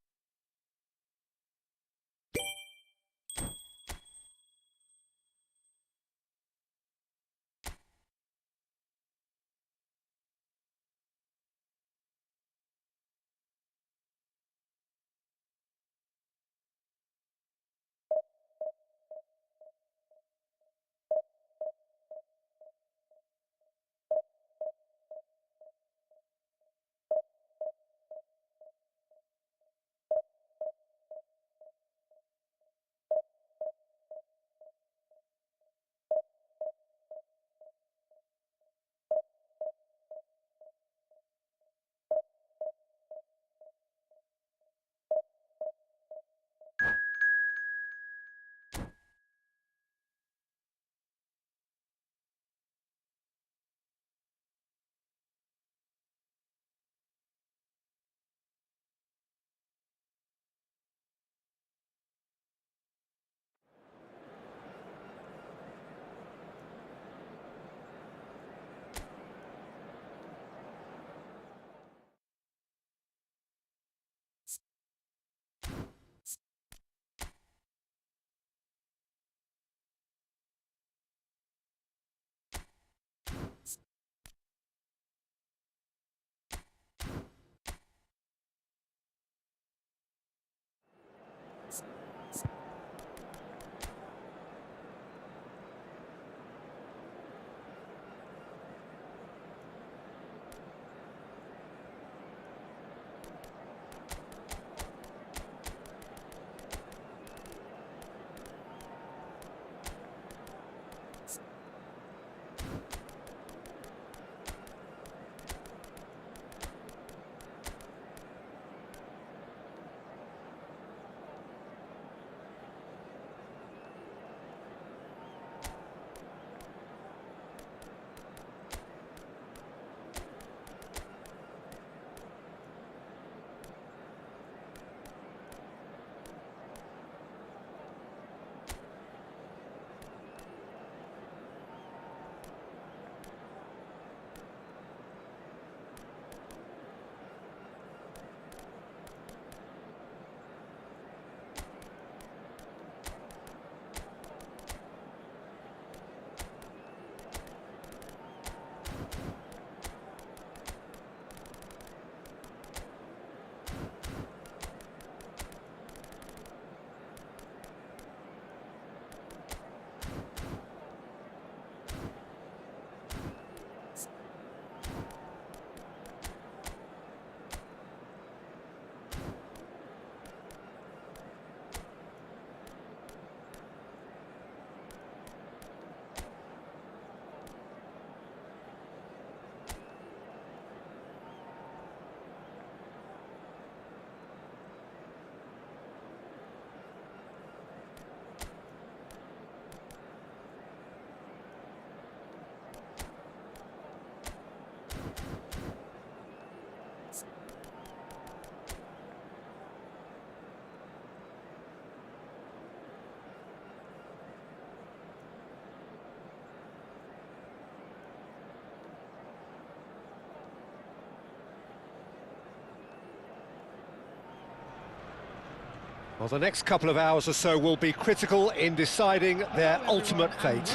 Well, the next couple of hours or so will be critical in deciding their ultimate fate.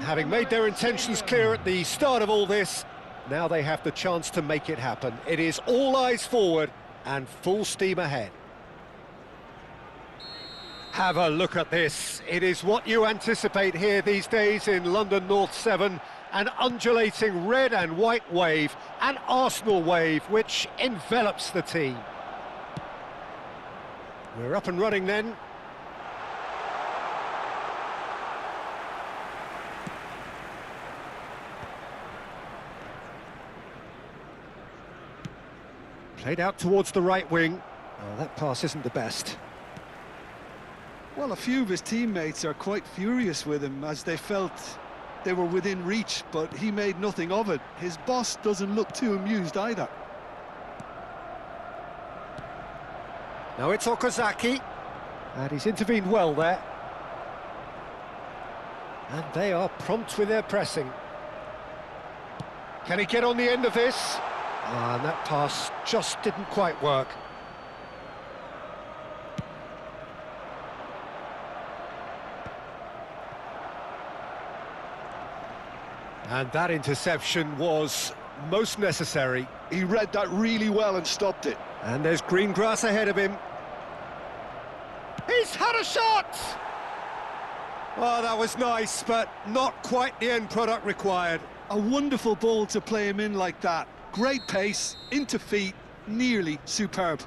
Having made their intentions clear at the start of all this, now they have the chance to make it happen. It is all eyes forward and full steam ahead. Have a look at this. It is what you anticipate here these days in London North 7. An undulating red and white wave, an Arsenal wave, which envelops the team. We're up and running then. Played out towards the right wing. Oh, that pass isn't the best. Well, a few of his teammates are quite furious with him as they felt they were within reach, but he made nothing of it. His boss doesn't look too amused either. Now it's Okazaki, and he's intervened well there. And they are prompt with their pressing. Can he get on the end of this? And that pass just didn't quite work. And that interception was most necessary. He read that really well and stopped it. And there's green grass ahead of him. He's had a shot! Oh, that was nice, but not quite the end product required. A wonderful ball to play him in like that. Great pace, into feet, nearly superb.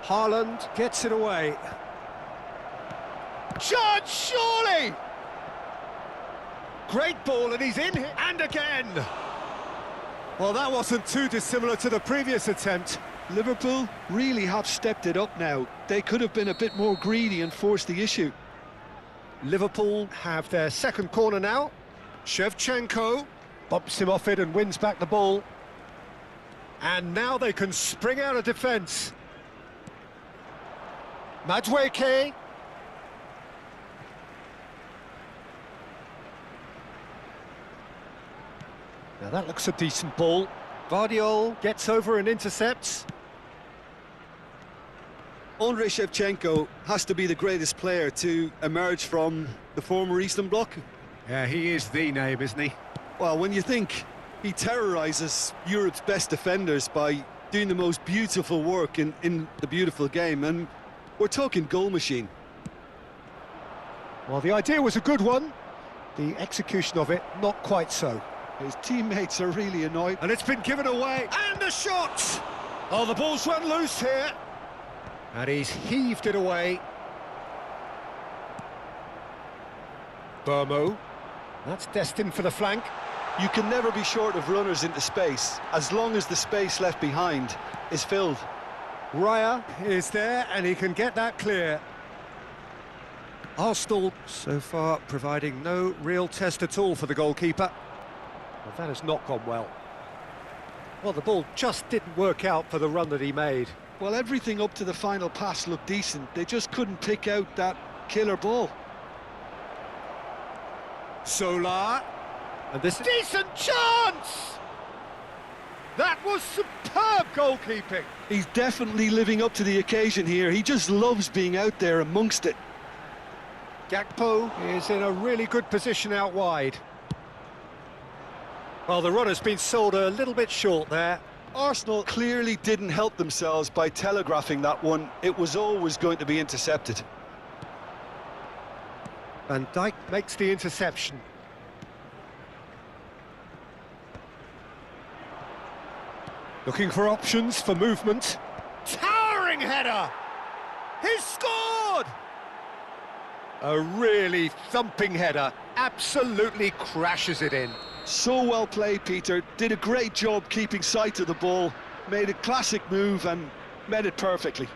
Haaland gets it away. Chance, surely! Great ball, and he's in here, and again! Well, that wasn't too dissimilar to the previous attempt. Liverpool really have stepped it up now. They could have been a bit more greedy and forced the issue. Liverpool have their second corner now. Shevchenko bumps him off it and wins back the ball. And now they can spring out of defence. Madueke. Now that looks a decent ball. Vardiol gets over and intercepts. Andrei Shevchenko has to be the greatest player to emerge from the former Eastern Bloc. Yeah, he is the name, isn't he? Well, when you think he terrorises Europe's best defenders by doing the most beautiful work in the beautiful game, and we're talking goal machine. Well, the idea was a good one. The execution of it, not quite so. His teammates are really annoyed. And it's been given away. And a shot! Oh, the ball's run loose here. And he's heaved it away. Burmo. That's destined for the flank. You can never be short of runners into space, as long as the space left behind is filled. Raya is there, and he can get that clear. Arsenal, so far, providing no real test at all for the goalkeeper. Well, that has not gone well. Well, the ball just didn't work out for the run that he made. Well, everything up to the final pass looked decent. They just couldn't pick out that killer ball. Solar. And this decent chance! That was superb goalkeeping. He's definitely living up to the occasion here. He just loves being out there amongst it. Gakpo is in a really good position out wide. Well, the runner's been sold a little bit short there. Arsenal clearly didn't help themselves by telegraphing that one. It was always going to be intercepted. Van Dijk makes the interception. Looking for options for movement. Towering header! He's scored! A really thumping header. Absolutely crashes it in. So well played, Peter. Did a great job keeping sight of the ball. Made a classic move and met it perfectly.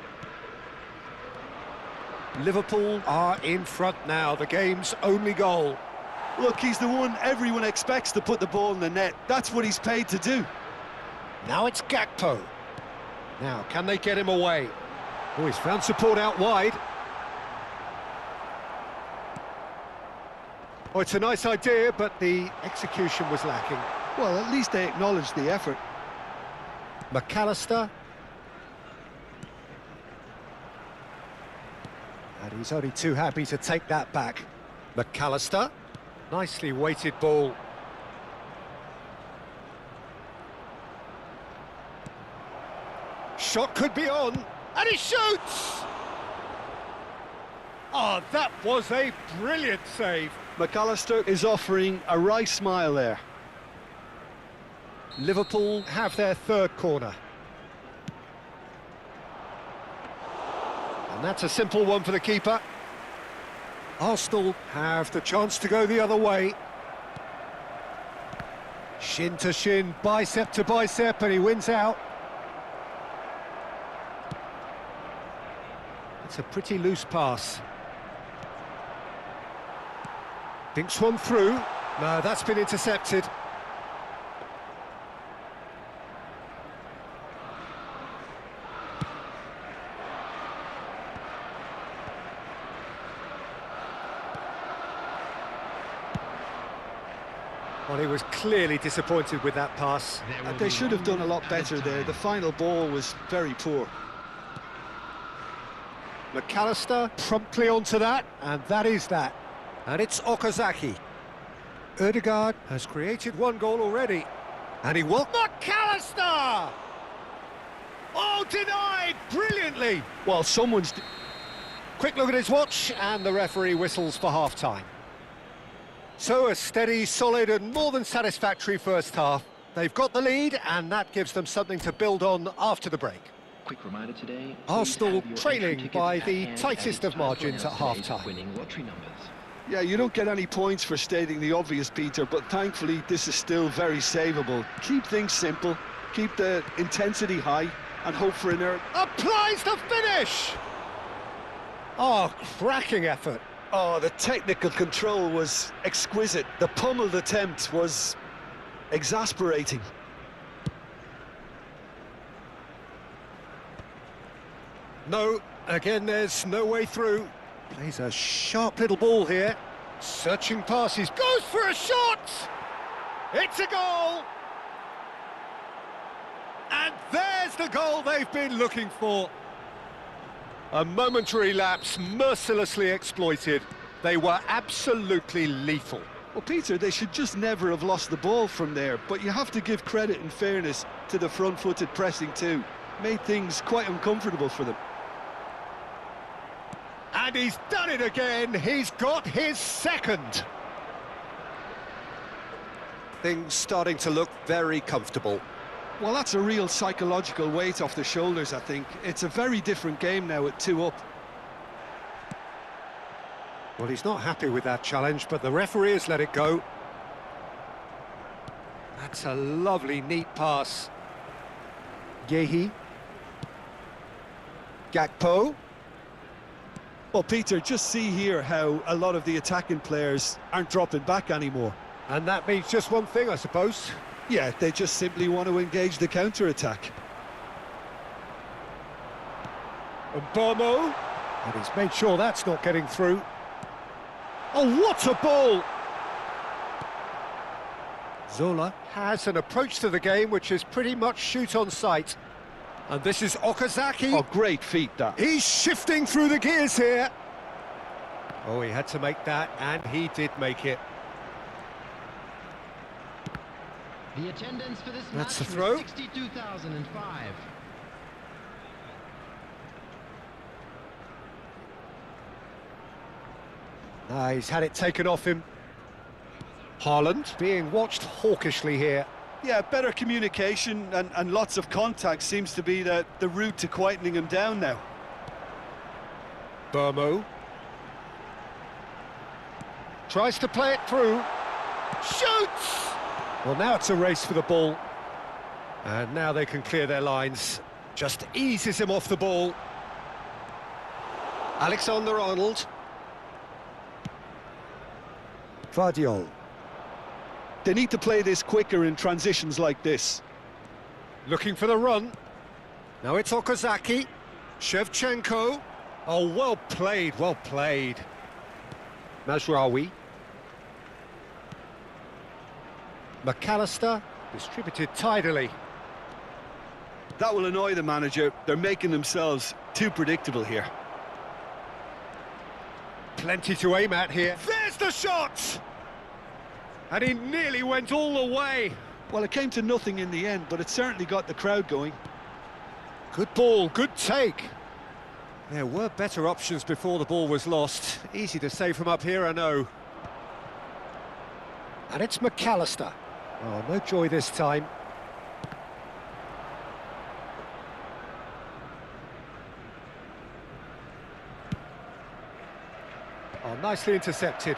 Liverpool are in front now, the game's only goal. Look, he's the one everyone expects to put the ball in the net. That's what he's paid to do. Now it's Gakpo. Now, can they get him away? Oh, he's found support out wide. Oh, it's a nice idea, but the execution was lacking. Well, at least they acknowledged the effort. McAllister. And he's only too happy to take that back. McAllister. Nicely weighted ball. Shot could be on, and he shoots! Oh, that was a brilliant save. McAllister is offering a wry smile there. Liverpool have their third corner. And that's a simple one for the keeper. Arsenal have the chance to go the other way. Shin to shin, bicep to bicep, and he wins out. It's a pretty loose pass. Thinks one through. No, that's been intercepted. Well, he was clearly disappointed with that pass. They should have done a lot better there. The final ball was very poor. McAllister promptly onto that, and that is that. And it's Okazaki. Ødegaard has created one goal already. And he will... McAllister! Oh, denied brilliantly! Well, someone's... Quick look at his watch, and the referee whistles for half-time. So a steady, solid and more than satisfactory first half. They've got the lead, and that gives them something to build on after the break. Quick reminder today, Arsenal trailing by the tightest of margins at half-time. Winning lottery numbers. Yeah, you don't get any points for stating the obvious, Peter, but thankfully this is still very savable. Keep things simple, keep the intensity high, and hope for an error. Applies the finish! Oh, cracking effort. Oh, the technical control was exquisite. The pummeled attempt was exasperating. No, again, there's no way through. Plays a sharp little ball here. Searching passes, goes for a shot! It's a goal! And there's the goal they've been looking for. A momentary lapse, mercilessly exploited. They were absolutely lethal. Well, Peter, they should just never have lost the ball from there, but you have to give credit and fairness to the front-footed pressing too. Made things quite uncomfortable for them. And he's done it again. He's got his second. Things starting to look very comfortable. Well, that's a real psychological weight off the shoulders, I think. It's a very different game now at 2 up. Well, he's not happy with that challenge, but the referee has let it go. That's a lovely, neat pass. Yehi. Gakpo. Well, Peter, just see here how a lot of the attacking players aren't dropping back anymore. And that means just one thing, I suppose. Yeah, they just simply want to engage the counter-attack. Bomo. And he's made sure that's not getting through. Oh, what a ball! Zola has an approach to the game which is pretty much shoot on sight. And this is Okazaki. Oh, great feat, that. He's shifting through the gears here. Oh, he had to make that, and he did make it. The attendance for this That's match the throw. was 62,005. He's had it taken off him. Haaland being watched hawkishly here. Yeah, better communication and lots of contact seems to be the route to quietening him down now. Bomo. Tries to play it through. Shoots! Well, now it's a race for the ball. And now they can clear their lines. Just eases him off the ball. Alexander-Arnold. Vardiol. They need to play this quicker in transitions like this. Looking for the run. Now it's Okazaki. Shevchenko. Oh, well played, well played. Mazraoui. McAllister, distributed tidily. That will annoy the manager. They're making themselves too predictable here. Plenty to aim at here. There's the shot! And he nearly went all the way. Well, it came to nothing in the end, but it certainly got the crowd going. Good ball, good take. There were better options before the ball was lost. Easy to save from up here, I know. And it's McAllister. Oh, no joy this time. Oh, nicely intercepted.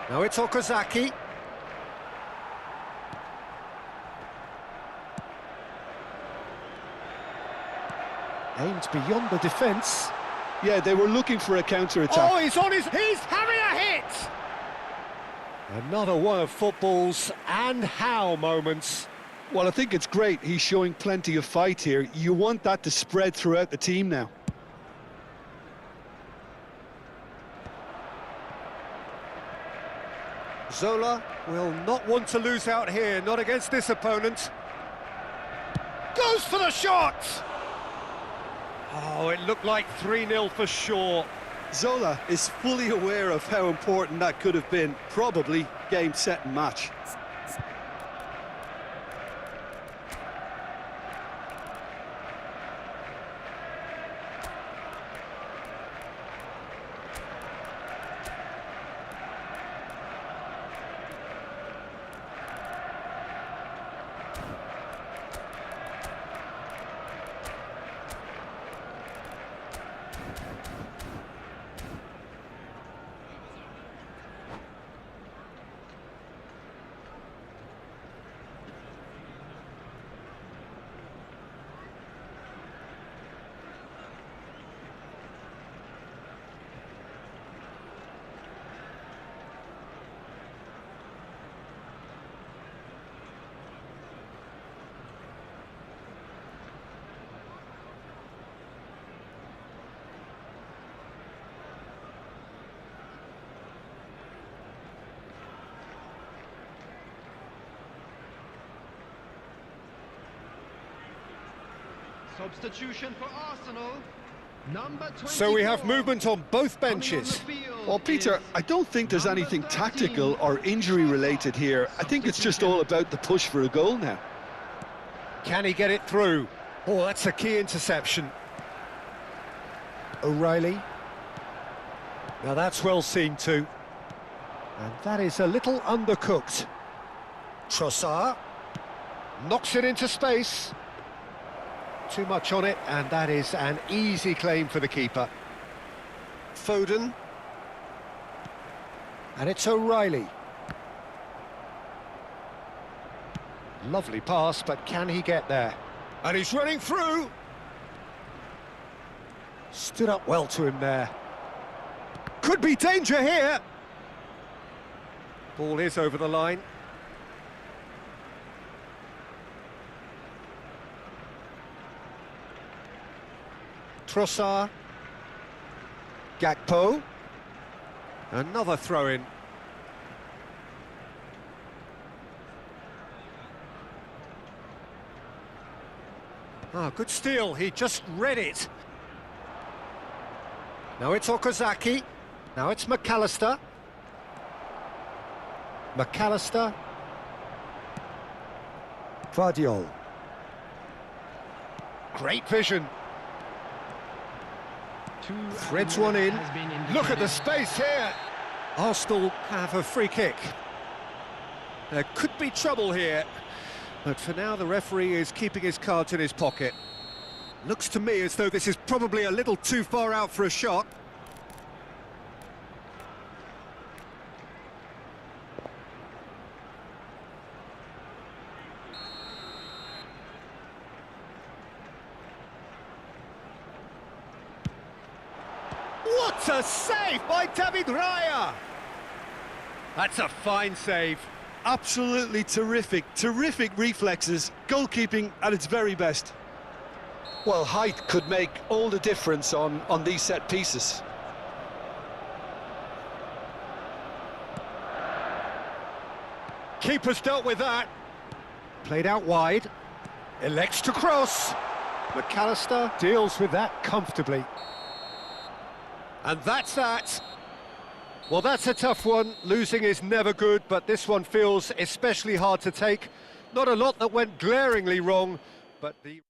Now it's Okazaki. Aimed beyond the defence. Yeah, they were looking for a counter-attack. Oh, he's having a hit! Another one of football's and how moments. Well, I think it's great. He's showing plenty of fight here. You want that to spread throughout the team now. Zola will not want to lose out here, not against this opponent. Goes for the shot! Oh, it looked like 3-0 for sure. Zola is fully aware of how important that could have been. Probably game, set and match. Substitution for Arsenal. Number 24. So we have movement on both benches. Well, Peter, I don't think there's anything tactical or injury related here. I think it's just all about the push for a goal now. Can he get it through? Oh, that's a key interception. O'Reilly. Now that's well seen too. And that is a little undercooked. Trossard knocks it into space. Too much on it, and that is an easy claim for the keeper. Foden. And it's O'Reilly. Lovely pass, but can he get there? And he's running through. Stood up well to him there. Could be danger here. Ball is over the line. Trossard. Gakpo. Another throw-in. Ah, good steal. He just read it. Now it's Okazaki. Now it's McAllister. McAllister. Vardiol. Great vision. Threads one in. Look at the space here. Arsenal have a free kick. There could be trouble here, but for now the referee is keeping his cards in his pocket. Looks to me as though this is probably a little too far out for a shot. What a save by David Raya! That's a fine save. Absolutely terrific, terrific reflexes, goalkeeping at its very best. Well, height could make all the difference on these set pieces. Keeper's dealt with that. Played out wide. Elects to cross. McAllister deals with that comfortably. And that's that. Well, that's a tough one. Losing is never good, but this one feels especially hard to take. Not a lot that went glaringly wrong, but the...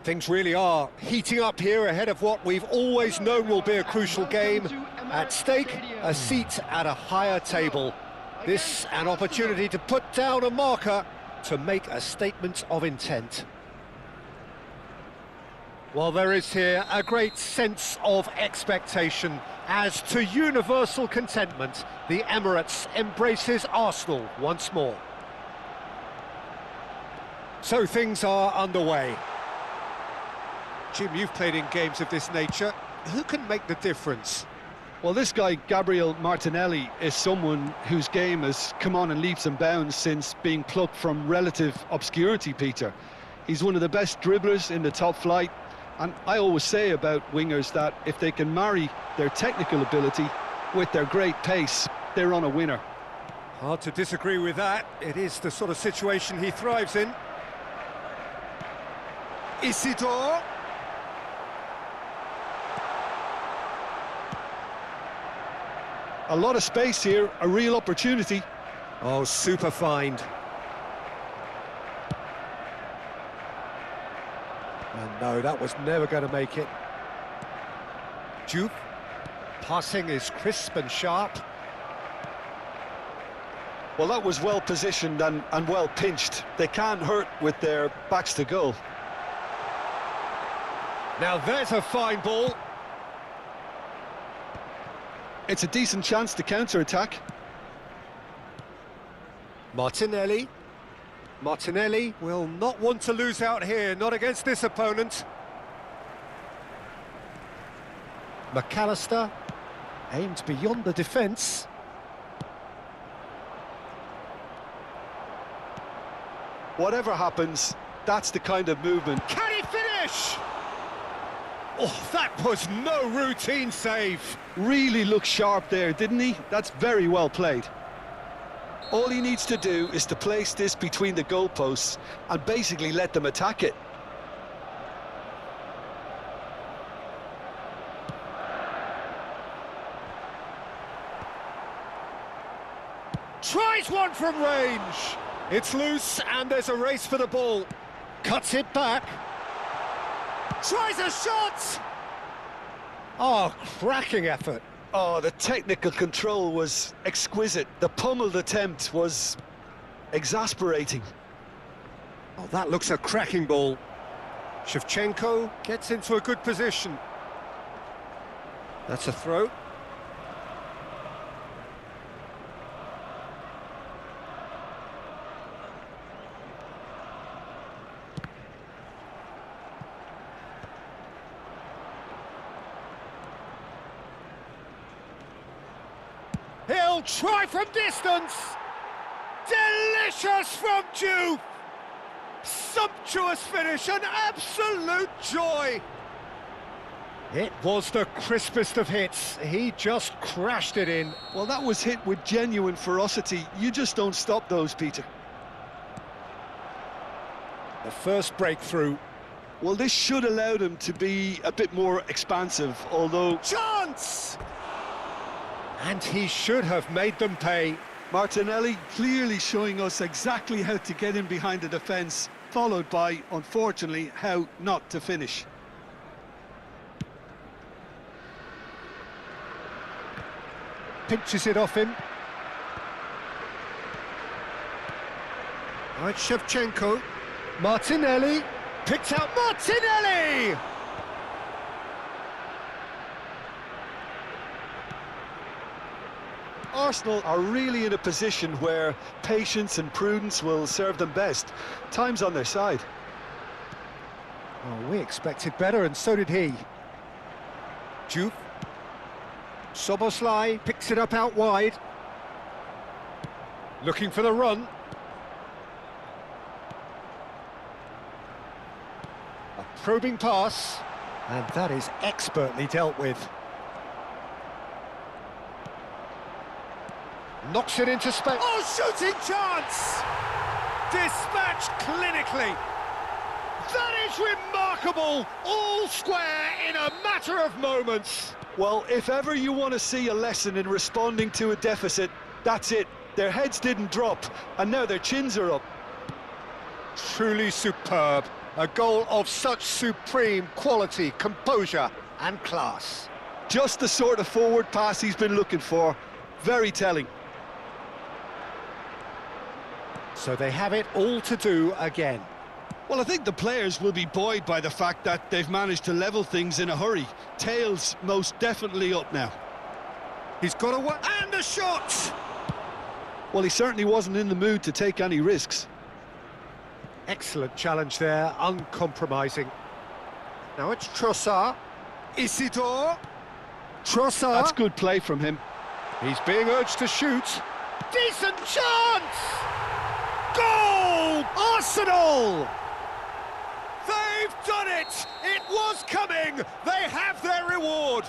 Things really are heating up here ahead of what we've always known will be a crucial game. At stake, a seat at a higher table. This an opportunity to put down a marker to make a statement of intent. Well, there is here a great sense of expectation as to universal contentment, the Emirates embraces Arsenal once more. So things are underway. Jim, you've played in games of this nature. Who can make the difference? Well, this guy, Gabriel Martinelli, is someone whose game has come on in leaps and bounds since being plucked from relative obscurity, Peter. He's one of the best dribblers in the top flight, And I always say about wingers that if they can marry their technical ability with their great pace, they're on a winner. Hard to disagree with that. It is the sort of situation he thrives in. Isidore. A lot of space here, a real opportunity. Oh, super find. And no, that was never going to make it. Juve. Passing is crisp and sharp. Well, that was well positioned and well pinched. They can't hurt with their backs to goal. Now there's a fine ball. It's a decent chance to counter-attack. Martinelli. Martinelli will not want to lose out here, not against this opponent. McAllister aimed beyond the defence. Whatever happens, that's the kind of movement. Can he finish? Oh, that was no routine save. Really looked sharp there, didn't he? That's very well played. All he needs to do is to place this between the goalposts and basically let them attack it. Tries one from range. It's loose and there's a race for the ball. Cuts it back. Tries a shot! Oh, cracking effort. Oh, the technical control was exquisite. The pummeled attempt was exasperating. Oh, that looks a cracking ball. Shevchenko gets into a good position. That's a throw. He'll try from distance. Delicious from Juve. Sumptuous finish, an absolute joy. It was the crispest of hits. He just crashed it in. Well, that was hit with genuine ferocity. You just don't stop those, Peter. The first breakthrough. Well, this should allow them to be a bit more expansive, although... Chance! And he should have made them pay. Martinelli clearly showing us exactly how to get in behind the defence, followed by, unfortunately, how not to finish. Pinches it off him. Right, Shevchenko. Martinelli. Picked out Martinelli! Arsenal are really in a position where patience and prudence will serve them best. Time's on their side. Oh, we expected better, and so did he. Juve. Soboslai picks it up out wide. Looking for the run. A probing pass, and that is expertly dealt with. Knocks it into space. Oh, shooting chance! Dispatched clinically. That is remarkable. All square in a matter of moments. Well, if ever you want to see a lesson in responding to a deficit, that's it. Their heads didn't drop, and now their chins are up. Truly superb. A goal of such supreme quality, composure and class. Just the sort of forward pass he's been looking for. Very telling. So they have it all to do again. Well, I think the players will be buoyed by the fact that they've managed to level things in a hurry. Tails most definitely up now. He's got away, and a shot! Well, he certainly wasn't in the mood to take any risks. Excellent challenge there, uncompromising. Now it's Trossard. Isidore. Trossard. That's good play from him. He's being urged to shoot. Decent chance! Goal! Arsenal! They They've done it! It was coming! They have their reward!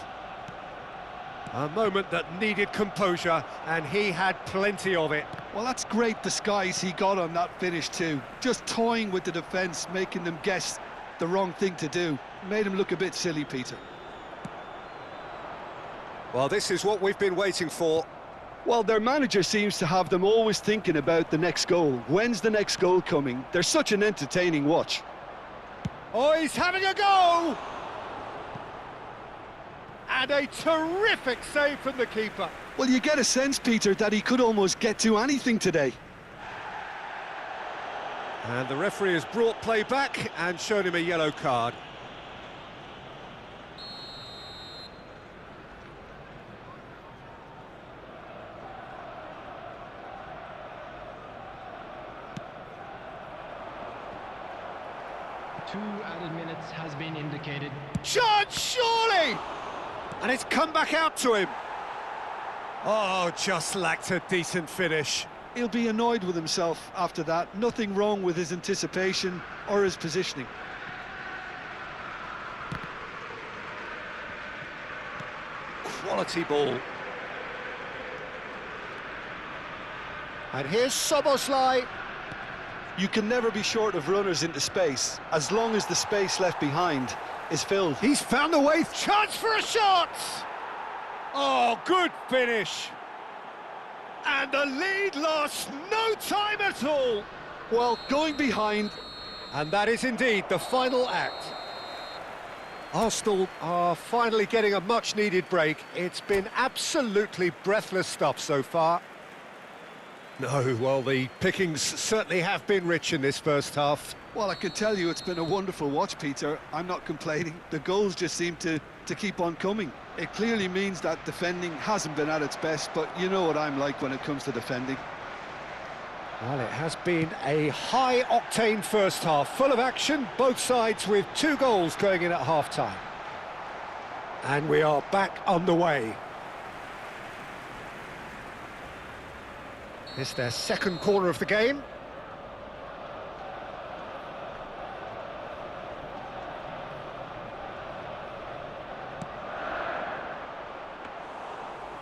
A moment that needed composure, and he had plenty of it. Well, that's great disguise he got on that finish too. Just toying with the defence, making them guess the wrong thing to do. Made him look a bit silly, Peter. Well, this is what we've been waiting for. Well, their manager seems to have them always thinking about the next goal. When's the next goal coming? They're such an entertaining watch. Oh, he's having a go! And a terrific save from the keeper. Well, you get a sense, Peter, that he could almost get to anything today. And the referee has brought play back and shown him a yellow card. Two added minutes has been indicated. Chance, surely! And it's come back out to him. Oh, just lacked a decent finish. He'll be annoyed with himself after that. Nothing wrong with his anticipation or his positioning. Quality ball. And here's Soboslai. You can never be short of runners into space, as long as the space left behind is filled. He's found the way. Chance for a shot! Oh, good finish. And the lead lost no time at all. Well, going behind. And that is indeed the final act. Arsenal are finally getting a much-needed break. It's been absolutely breathless stuff so far. No, well, the pickings certainly have been rich in this first half. Well, I can tell you it's been a wonderful watch, Peter. I'm not complaining. The goals just seem to keep on coming. It clearly means that defending hasn't been at its best, but you know what I'm like when it comes to defending. Well, it has been a high-octane first half, full of action, both sides with 2 goals going in at half-time. And we are back on the way. It's their second corner of the game.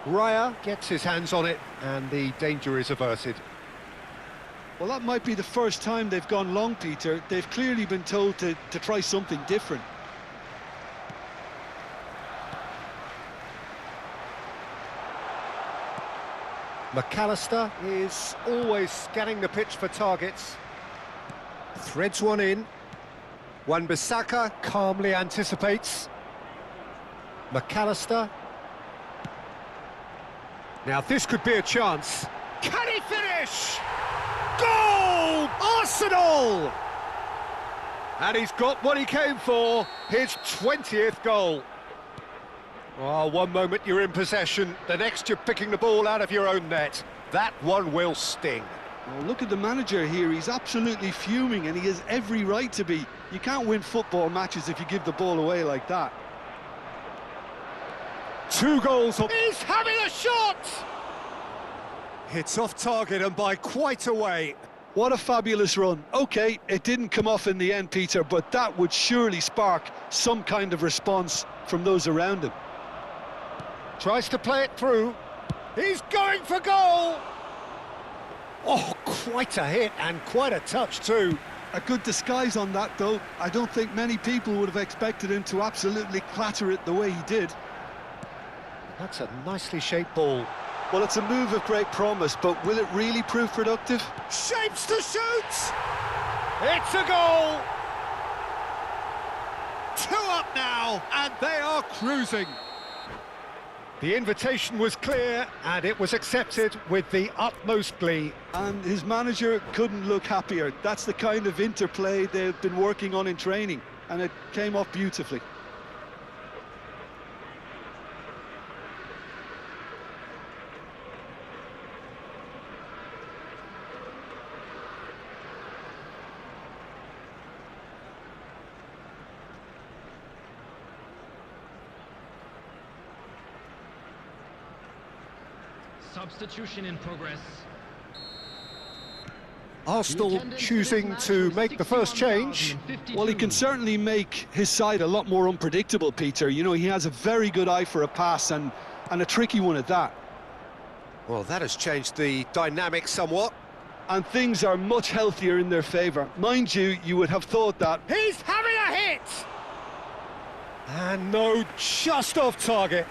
Raya gets his hands on it, and the danger is averted. Well, that might be the first time they've gone long, Peter. They've clearly been told to try something different. McAllister is always scanning the pitch for targets. Threads one in. Wan-Bissaka calmly anticipates. McAllister. Now this could be a chance. Can he finish? Goal! Arsenal! And he's got what he came for, his 20th goal. Oh, one moment you're in possession, the next you're picking the ball out of your own net. That one will sting. Well, look at the manager here. He's absolutely fuming, and he has every right to be. You can't win football matches if you give the ball away like that. 2 goals. He's having a shot! It's off target and by quite a way. What a fabulous run. OK, it didn't come off in the end, Peter, but that would surely spark some kind of response from those around him. Tries to play it through. He's going for goal! Oh, quite a hit and quite a touch too. A good disguise on that, though. I don't think many people would have expected him to absolutely clatter it the way he did. That's a nicely shaped ball. Well, it's a move of great promise, but will it really prove productive? Shapes to shoot! It's a goal! 2 up now, and they are cruising. The invitation was clear, and it was accepted with the utmost glee. And his manager couldn't look happier. That's the kind of interplay they've been working on in training, and it came off beautifully. Substitution in progress. Arsenal choosing to make the first change. Well, he can certainly make his side a lot more unpredictable, Peter. You know, he has a very good eye for a pass and a tricky one at that. Well, that has changed the dynamic somewhat. And things are much healthier in their favour. Mind you, you would have thought that. He's having a hit! And no, just off target.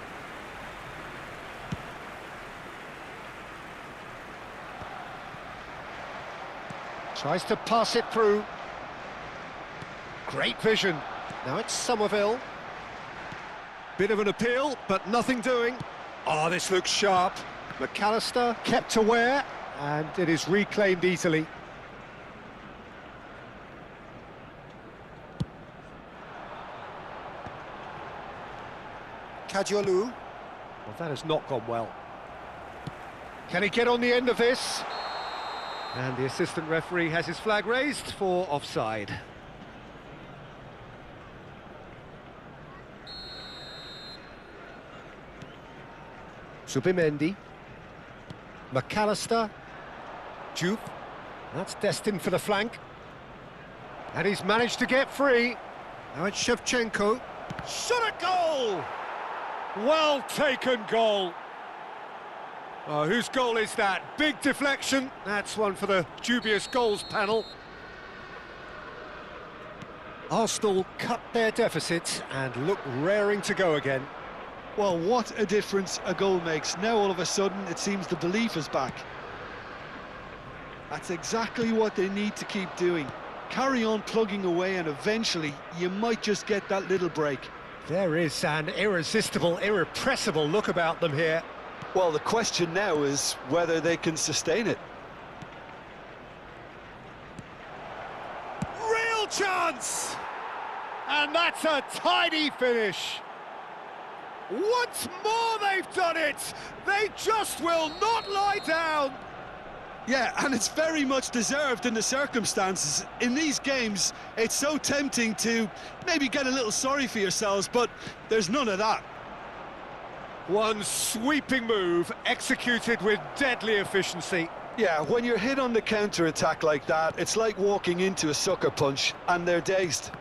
Tries to pass it through. Great vision. Now it's Somerville. Bit of an appeal, but nothing doing. Oh, this looks sharp. McAllister kept aware, and it is reclaimed easily. Kadiolu. Well, that has not gone well. Can he get on the end of this? And the assistant referee has his flag raised for offside. Subimendi. McAllister. Juve. That's destined for the flank. And he's managed to get free. Now it's Shevchenko. Shot at goal! Well taken goal. Oh, whose goal is that? Big deflection. That's one for the dubious goals panel. Arsenal cut their deficit and look raring to go again. Well, what a difference a goal makes. Now all of a sudden it seems the belief is back. That's exactly what they need to keep doing. Carry on plugging away and eventually you might just get that little break. There is an irresistible, irrepressible look about them here. Well, the question now is whether they can sustain it. Real chance! And that's a tidy finish. Once more they've done it! They just will not lie down! Yeah, and it's very much deserved in the circumstances. In these games, it's so tempting to maybe get a little sorry for yourselves, but there's none of that. One sweeping move, executed with deadly efficiency. Yeah, when you're hit on the counter-attack like that, it's like walking into a sucker punch, and they're dazed.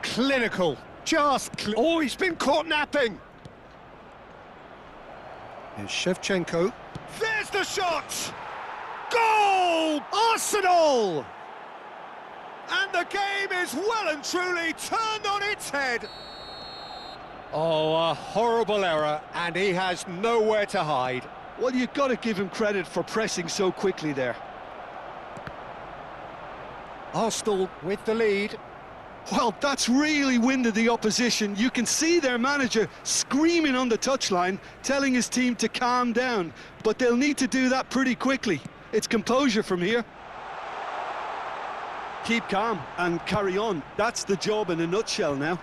Clinical. Oh, he's been caught napping. Here's Shevchenko. There's the shot! Goal! Arsenal! And the game is well and truly turned on its head. Oh, a horrible error, and he has nowhere to hide. Well, you've got to give him credit for pressing so quickly there. Arsenal with the lead. Well, that's really winded the opposition. You can see their manager screaming on the touchline, telling his team to calm down. But they'll need to do that pretty quickly. It's composure from here. Keep calm and carry on. That's the job in a nutshell now.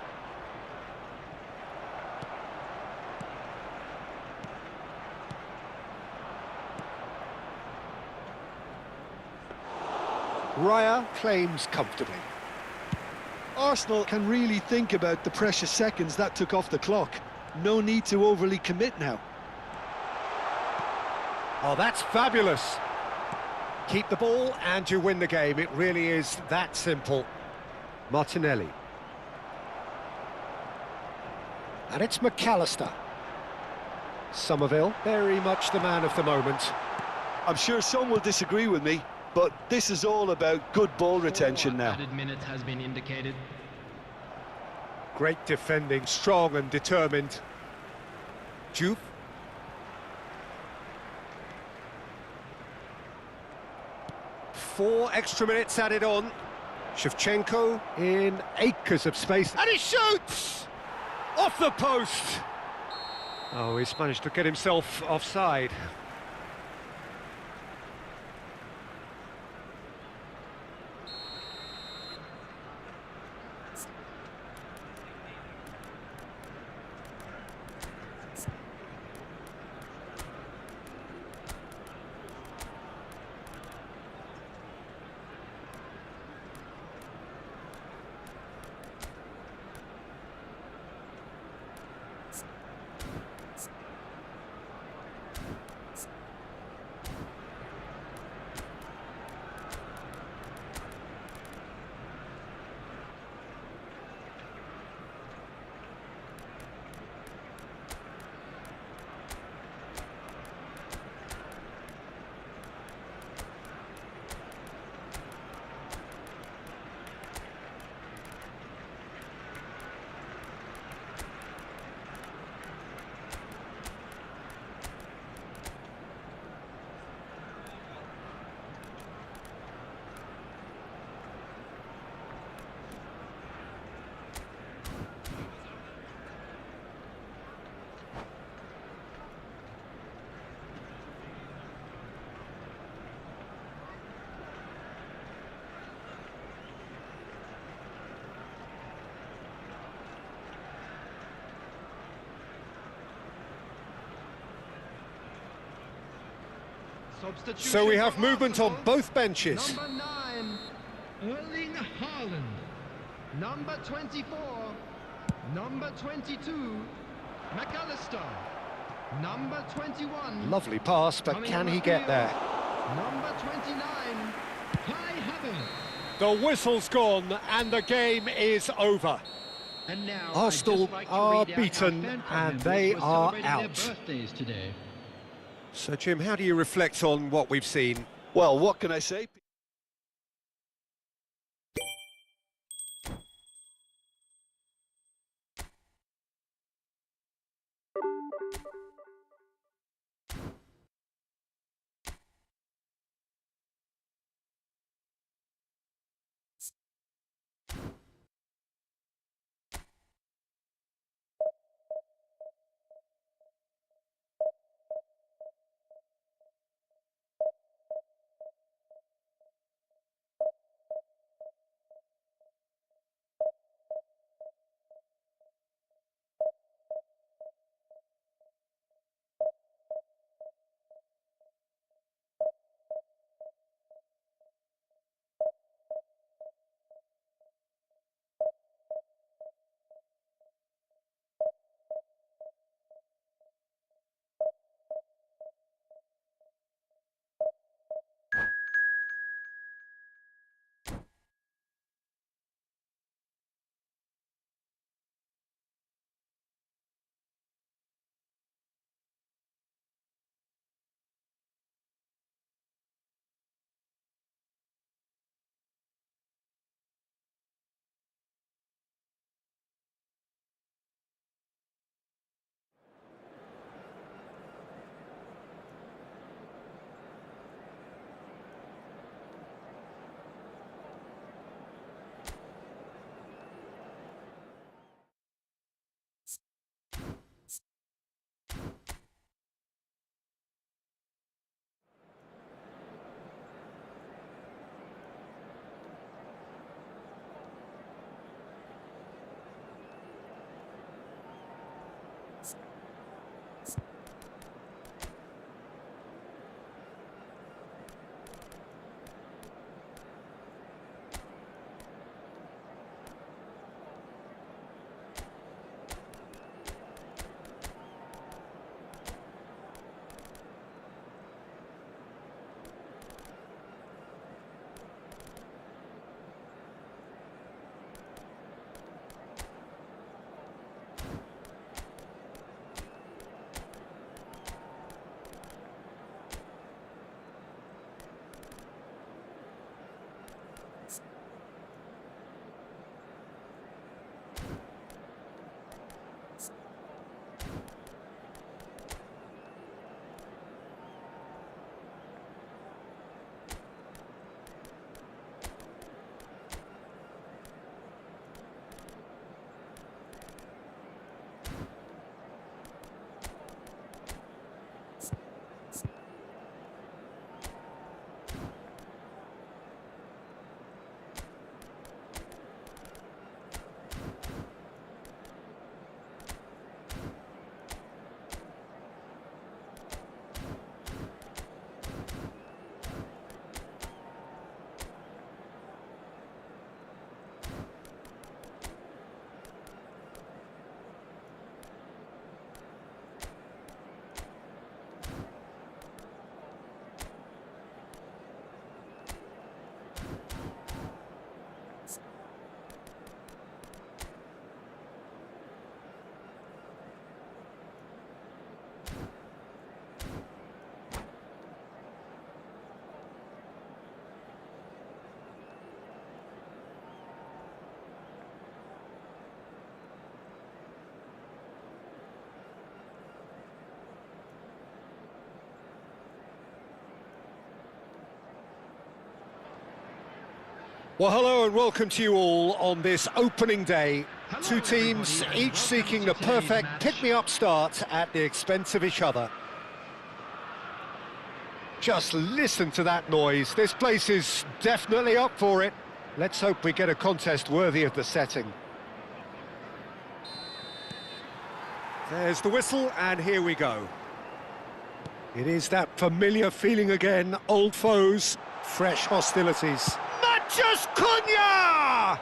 Raya claims comfortably. Arsenal can really think about the precious seconds that took off the clock. No need to overly commit now. Oh, that's fabulous. Keep the ball and you win the game. It really is that simple. Martinelli. And it's McAllister. Somerville, very much the man of the moment. I'm sure some will disagree with me, but this is all about good ball retention now. Added minutes has been indicated. Great defending, strong and determined. Juve. 4 extra minutes added on. Shevchenko in acres of space. And he shoots! Off the post! Oh, he's managed to get himself offside. So we have movement on both benches. Number 9, Erling Haaland. Number 24, number 22, McAllister. Number 21. Lovely pass, but can he get there? Number 29, Kai Havertz. The whistle's gone and the game is over. And now Arsenal I'd just like to are read out beaten our fan and comments they who are celebrated out. their birthdays today. So, Jim, how do you reflect on what we've seen? Well, what can I say? Well, hello and welcome to you all on this opening day. Two teams, each seeking the perfect pick-me-up start at the expense of each other. Just listen to that noise. This place is definitely up for it. Let's hope we get a contest worthy of the setting. There's the whistle, and here we go. It is that familiar feeling again, old foes, fresh hostilities. Matches Cunha!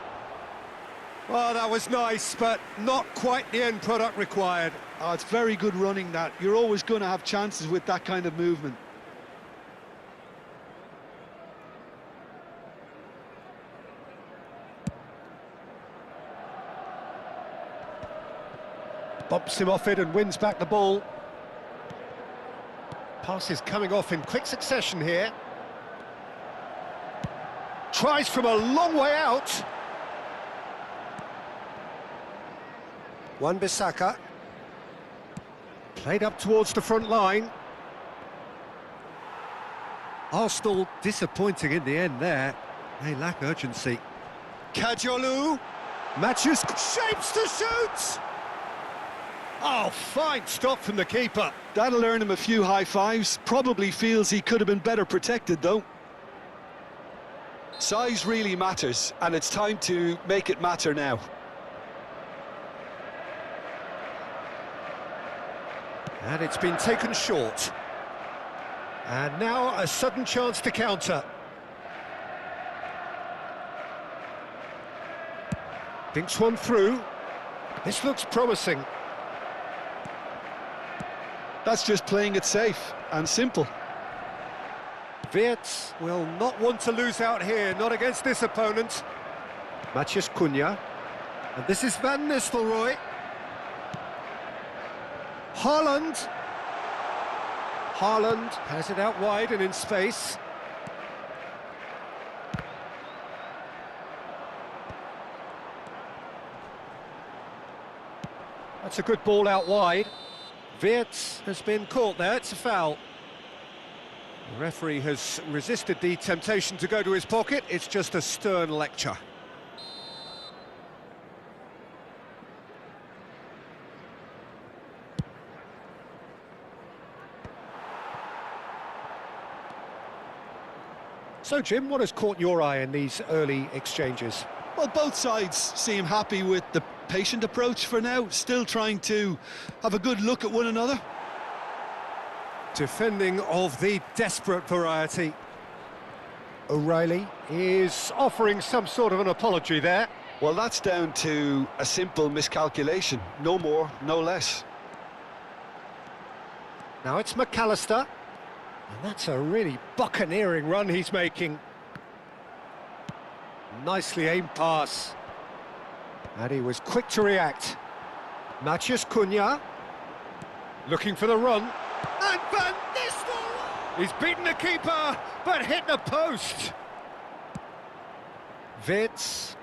Oh, that was nice, but not quite the end product required. Oh, it's very good running that. You're always going to have chances with that kind of movement. Bumps him off it and wins back the ball. Passes coming off in quick succession here. Tries from a long way out. Wan-Bissaka. Played up towards the front line. Arsenal disappointing in the end there. They lack urgency. Kajolu. Matches. Shapes to shoot! Oh, fine stop from the keeper. That'll earn him a few high fives. Probably feels he could have been better protected, though. Size really matters, and it's time to make it matter now. And it's been taken short. And now a sudden chance to counter. Thinks one through. This looks promising. That's just playing it safe and simple. Wirtz will not want to lose out here, not against this opponent. Matches Cunha. And this is Van Nistelrooy. Haaland. Haaland has it out wide and in space. That's a good ball out wide. Wirtz has been caught there, it's a foul. The referee has resisted the temptation to go to his pocket, it's just a stern lecture. So, Jim, what has caught your eye in these early exchanges? Well, both sides seem happy with the patient approach for now, still trying to have a good look at one another. Defending of the desperate variety. O'Reilly is offering some sort of an apology there. Well, that's down to a simple miscalculation. No more, no less. Now it's McAllister. And that's a really buccaneering run he's making. Nicely aimed pass. And he was quick to react. Matches Cunha. Looking for the run. And Van Nistelrooy! He's beaten the keeper, but hit the post. Wirtz.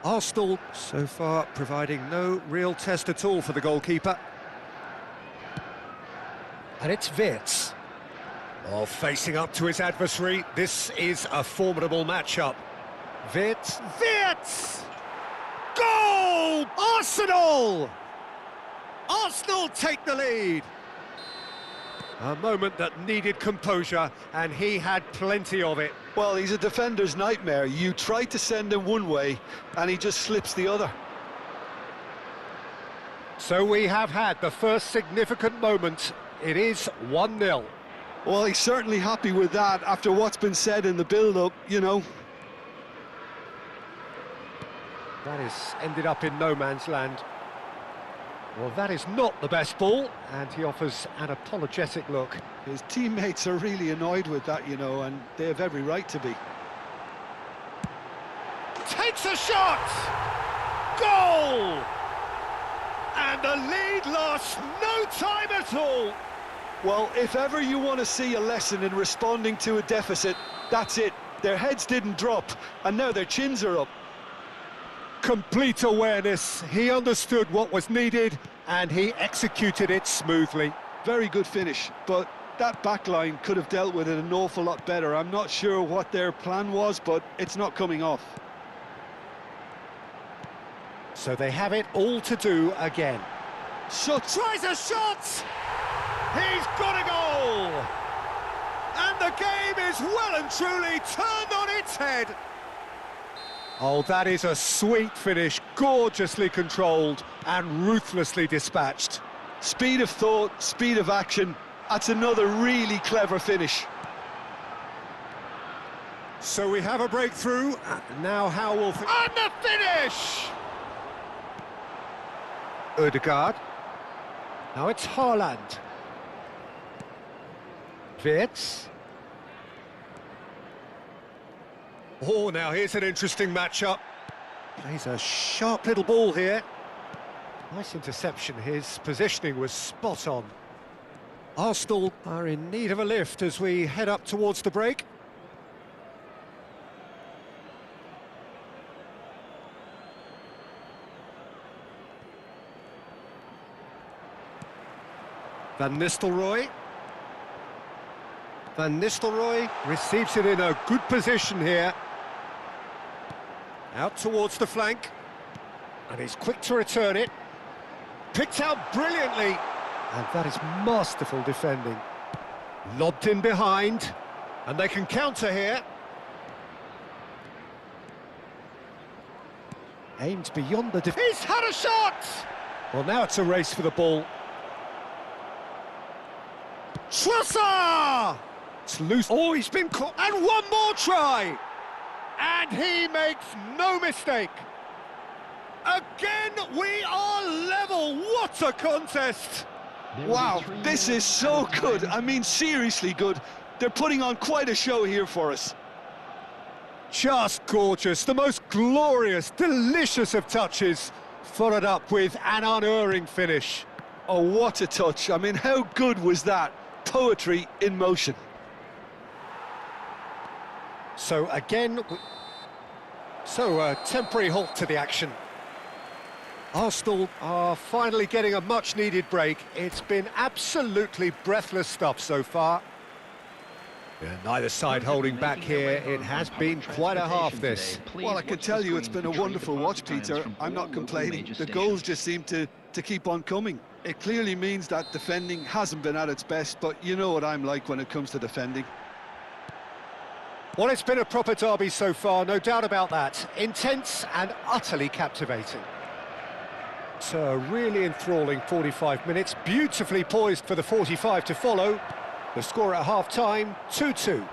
Arsenal so far providing no real test at all for the goalkeeper. And it's Wirtz. Oh, facing up to his adversary. This is a formidable matchup. Wirtz. Wirtz! Goal! Arsenal! Arsenal take the lead. A moment that needed composure, and he had plenty of it. Well, he's a defender's nightmare. You try to send him one way, and he just slips the other. So we have had the first significant moment. It is 1-0. Well, he's certainly happy with that after what's been said in the build-up, you know. That has ended up in no man's land. Well, that is not the best ball, and he offers an apologetic look. His teammates are really annoyed with that, you know, and they have every right to be. Takes a shot! Goal! And the lead lost no time at all. Well, if ever you want to see a lesson in responding to a deficit, that's it. Their heads didn't drop, and now their chins are up. Complete awareness. He understood what was needed, and he executed it smoothly. Very good finish, but that back line could have dealt with it an awful lot better. I'm not sure what their plan was, but it's not coming off. So they have it all to do again. Such Tries a shot! He's got a goal! And the game is well and truly turned on its head. Oh, that is a sweet finish, gorgeously controlled and ruthlessly dispatched. speed of thought, speed of action, That's another really clever finish. So we have a breakthrough. Now how will... And the finish! Ødegaard. Now it's Haaland. Wirtz. Oh, now here's an interesting matchup. Plays a sharp little ball here. Nice interception. His positioning was spot on. Arsenal are in need of a lift as we head up towards the break. Van Nistelrooy. Van Nistelrooy receives it in a good position here. Out towards the flank. And he's quick to return it. Picked out brilliantly. And that is masterful defending. Lobbed in behind. And they can counter here. Aimed beyond the defence. He's had a shot! Well, now it's a race for the ball. Kroasia! It's loose. Oh, he's been caught. And one more try! And he makes no mistake. Again, we are level. What a contest! Wow, this is so good. I mean, seriously good. They're putting on quite a show here for us. Just gorgeous. The most glorious, delicious of touches. Followed up with an unerring finish. Oh, what a touch. I mean, how good was that? Poetry in motion. So again, a temporary halt to the action. Arsenal are finally getting a much-needed break. It's been absolutely breathless stuff so far. Yeah, neither side holding back here. It has been quite a half, this. Well, I can tell you it's been a wonderful watch, Peter. I'm not complaining. The goals just seem to keep on coming. It clearly means that defending hasn't been at its best, but you know what I'm like when it comes to defending. Well, it's been a proper derby so far, no doubt about that. Intense and utterly captivating. It's a really enthralling 45 minutes, beautifully poised for the 45 to follow. The score at half-time, 2-2.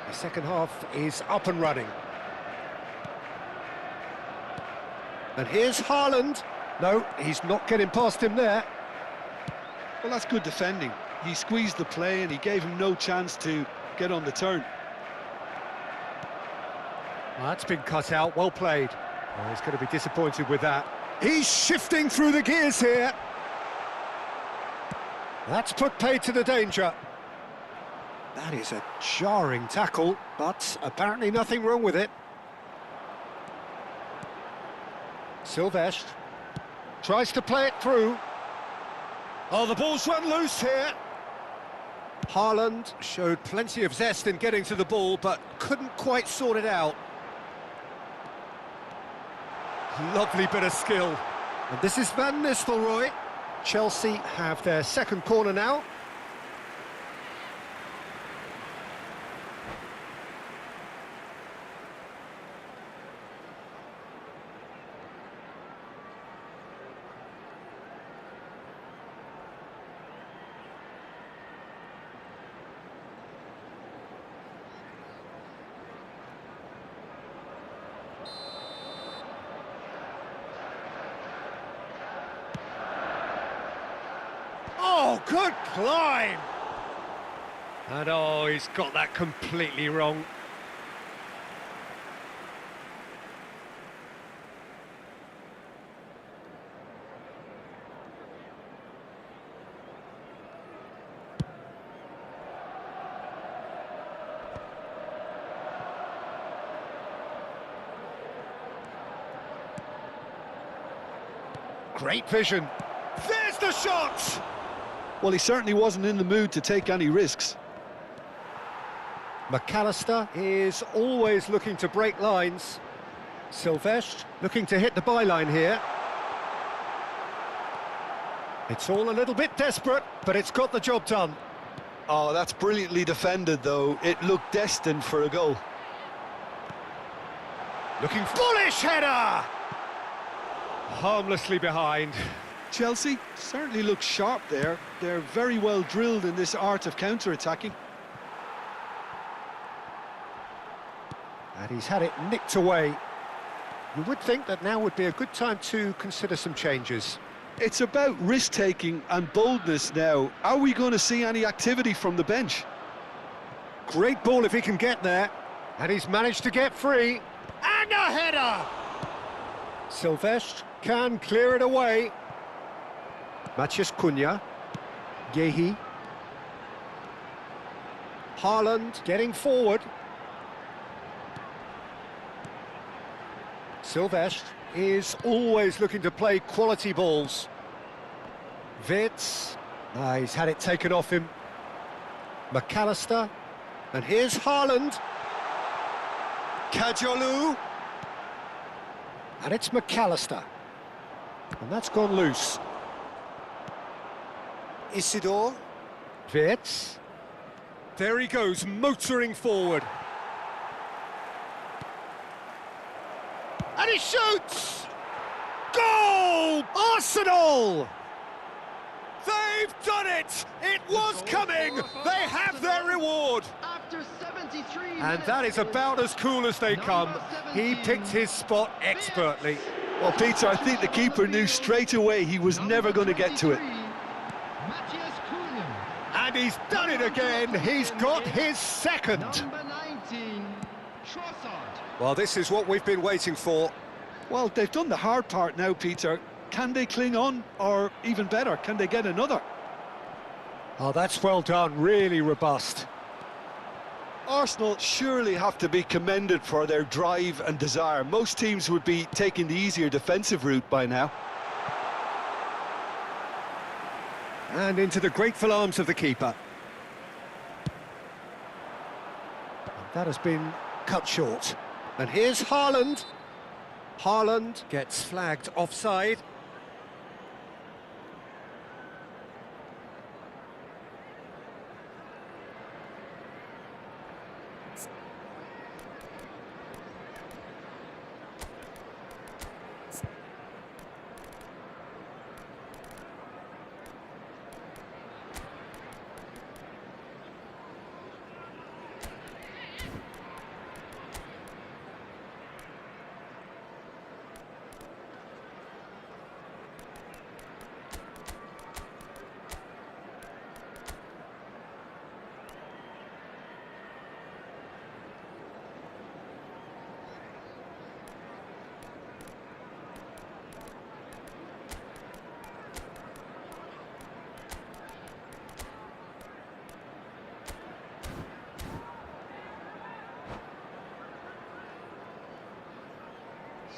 The second half is up and running. And here's Haaland. No, he's not getting past him there. Well, that's good defending. He squeezed the play and he gave him no chance to get on the turn. Well, that's been cut out, well played. Oh, he's going to be disappointed with that. He's shifting through the gears here. That's put paid to the danger. That is a jarring tackle, but apparently nothing wrong with it. Silvestre tries to play it through. Oh, the ball's run loose here. Haaland showed plenty of zest in getting to the ball, but couldn't quite sort it out. Lovely bit of skill. And this is Van Nistelrooy. Chelsea have their second corner now. Oh, good climb! And oh, he's got that completely wrong. Great vision. There's the shot! Well, he certainly wasn't in the mood to take any risks. McAllister is always looking to break lines. Silvestre looking to hit the byline here. It's all a little bit desperate, but it's got the job done. Oh, that's brilliantly defended, though. It looked destined for a goal. Looking bullish header! Harmlessly behind. Chelsea certainly look sharp there. They're very well drilled in this art of counter-attacking. And he's had it nicked away. You would think that now would be a good time to consider some changes. It's about risk-taking and boldness now. Are we going to see any activity from the bench? Great ball if he can get there. And he's managed to get free. And a header! Silvestre can clear it away. Matías Cunha. Gehi. Haaland getting forward. Silvestre is always looking to play quality balls. Wits. He's had it taken off him. McAllister. And here's Haaland. Kajolu. And it's McAllister. And that's gone loose. Isidore. Wits. There he goes, motoring forward. And he shoots! Goal! Arsenal! They've done it! It was coming! They have their reward! After 73 And that is about as cool as they come. He picked his spot expertly. Well, Peter, I think the keeper knew straight away he was never going to get to it. And he's done it again. He's got his second. Number 19, Trossard. Well, this is what we've been waiting for. Well, they've done the hard part now, Peter. Can they cling on? Or even better, can they get another? Oh, that's well done. Really robust. Arsenal surely have to be commended for their drive and desire. Most teams would be taking the easier defensive route by now. And into the grateful arms of the keeper. And that has been cut short. And here's Haaland. Haaland gets flagged offside.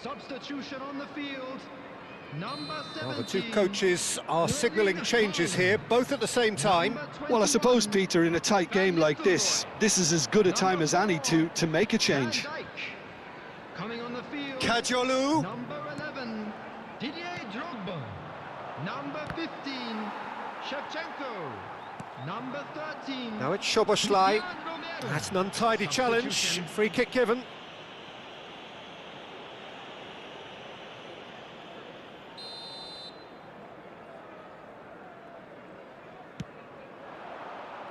Substitution on the field. Number 17. Well, the two coaches are signalling changes here, both at the same time. Well, I suppose, Peter, in a tight game like this is as good a time as any to make a change. Coming on the field. Kajolu. Number 11, Didier Drogba. Number 15, Shevchenko. Number 13. Now it's Szoboszlai. Jan Romero. That's an untidy challenge. Free kick given.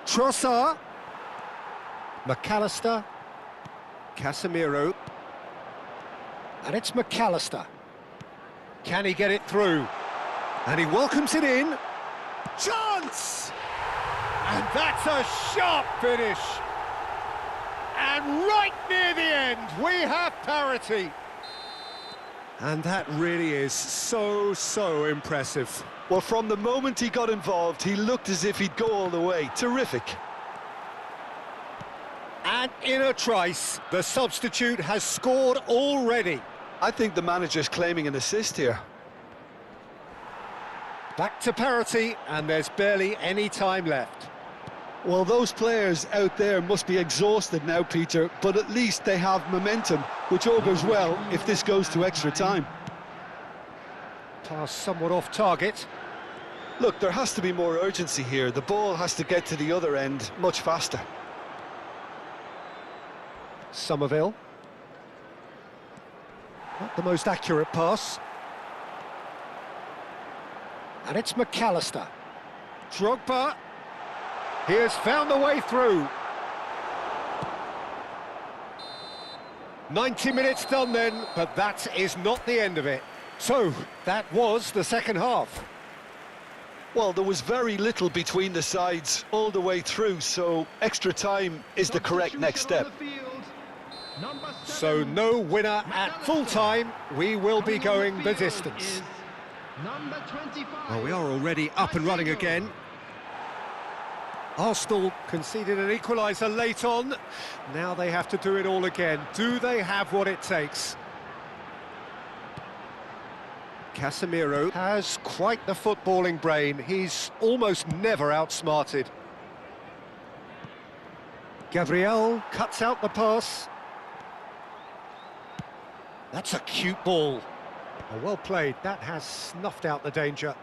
Trossard. McAllister. Casemiro. And it's McAllister. Can he get it through? And he welcomes it in. Chance! And that's a sharp finish. And right near the end, we have parity. And that really is so impressive. Well, from the moment he got involved, he looked as if he'd go all the way. Terrific. And in a trice, the substitute has scored already. I think the manager's claiming an assist here. Back to parity, and there's barely any time left. Well, those players out there must be exhausted now, Peter, but at least they have momentum, which augurs well if this goes to extra time. Pass somewhat off target. Look, there has to be more urgency here. The ball has to get to the other end much faster. Somerville. Not the most accurate pass. And it's McAllister. Drogba. He has found the way through. 90 minutes done then, but that is not the end of it. So, that was the second half. Well, there was very little between the sides all the way through, so extra time is the correct next step. So no winner at full time. We will be going the distance. Well, we are already up and running again. Arsenal conceded an equaliser late on. Now they have to do it all again. Do they have what it takes? Casemiro has quite the footballing brain. He's almost never outsmarted. Gabriel cuts out the pass. That's a cute ball. Oh, well played. That has snuffed out the danger.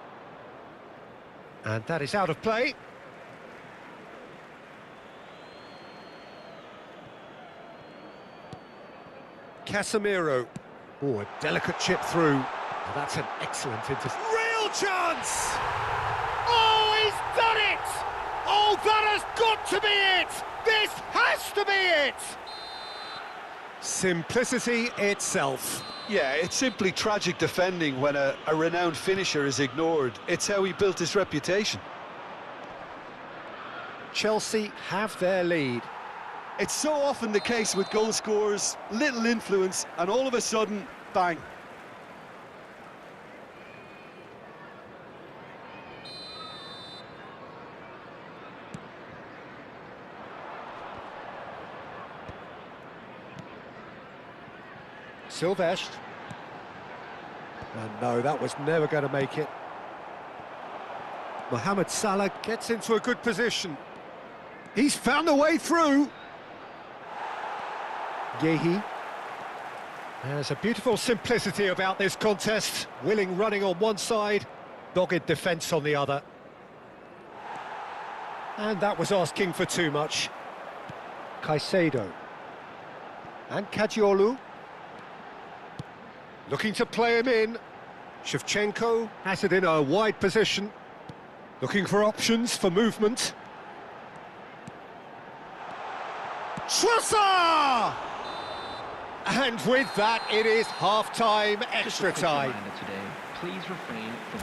And that is out of play. Casemiro. Oh, a delicate chip through. Oh, that's an excellent intercept. Real chance! Oh, he's done it! Oh, that has got to be it! This has to be it! Simplicity itself. Yeah, it's simply tragic defending when a renowned finisher is ignored. It's how he built his reputation. Chelsea have their lead. It's so often the case with goal scorers, little influence, and all of a sudden, bang. Silvestre. And no, that was never going to make it. Mohamed Salah gets into a good position. He's found a way through. Yehi. There's a beautiful simplicity about this contest. Willing running on one side, dogged defence on the other. And that was asking for too much. Caicedo. And Kagiolu. Looking to play him in. Shevchenko has it in a wide position. Looking for options for movement. Trossard! And with that, it is half-time, extra time.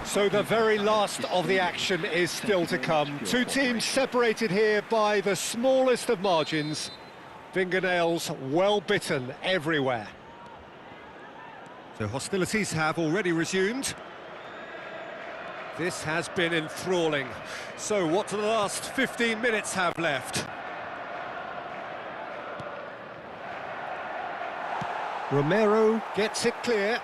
So the very last of the action is still to come. Two teams separated here by the smallest of margins. Fingernails well bitten everywhere. So hostilities have already resumed. This has been enthralling. So what do the last 15 minutes have left? Romero gets it clear.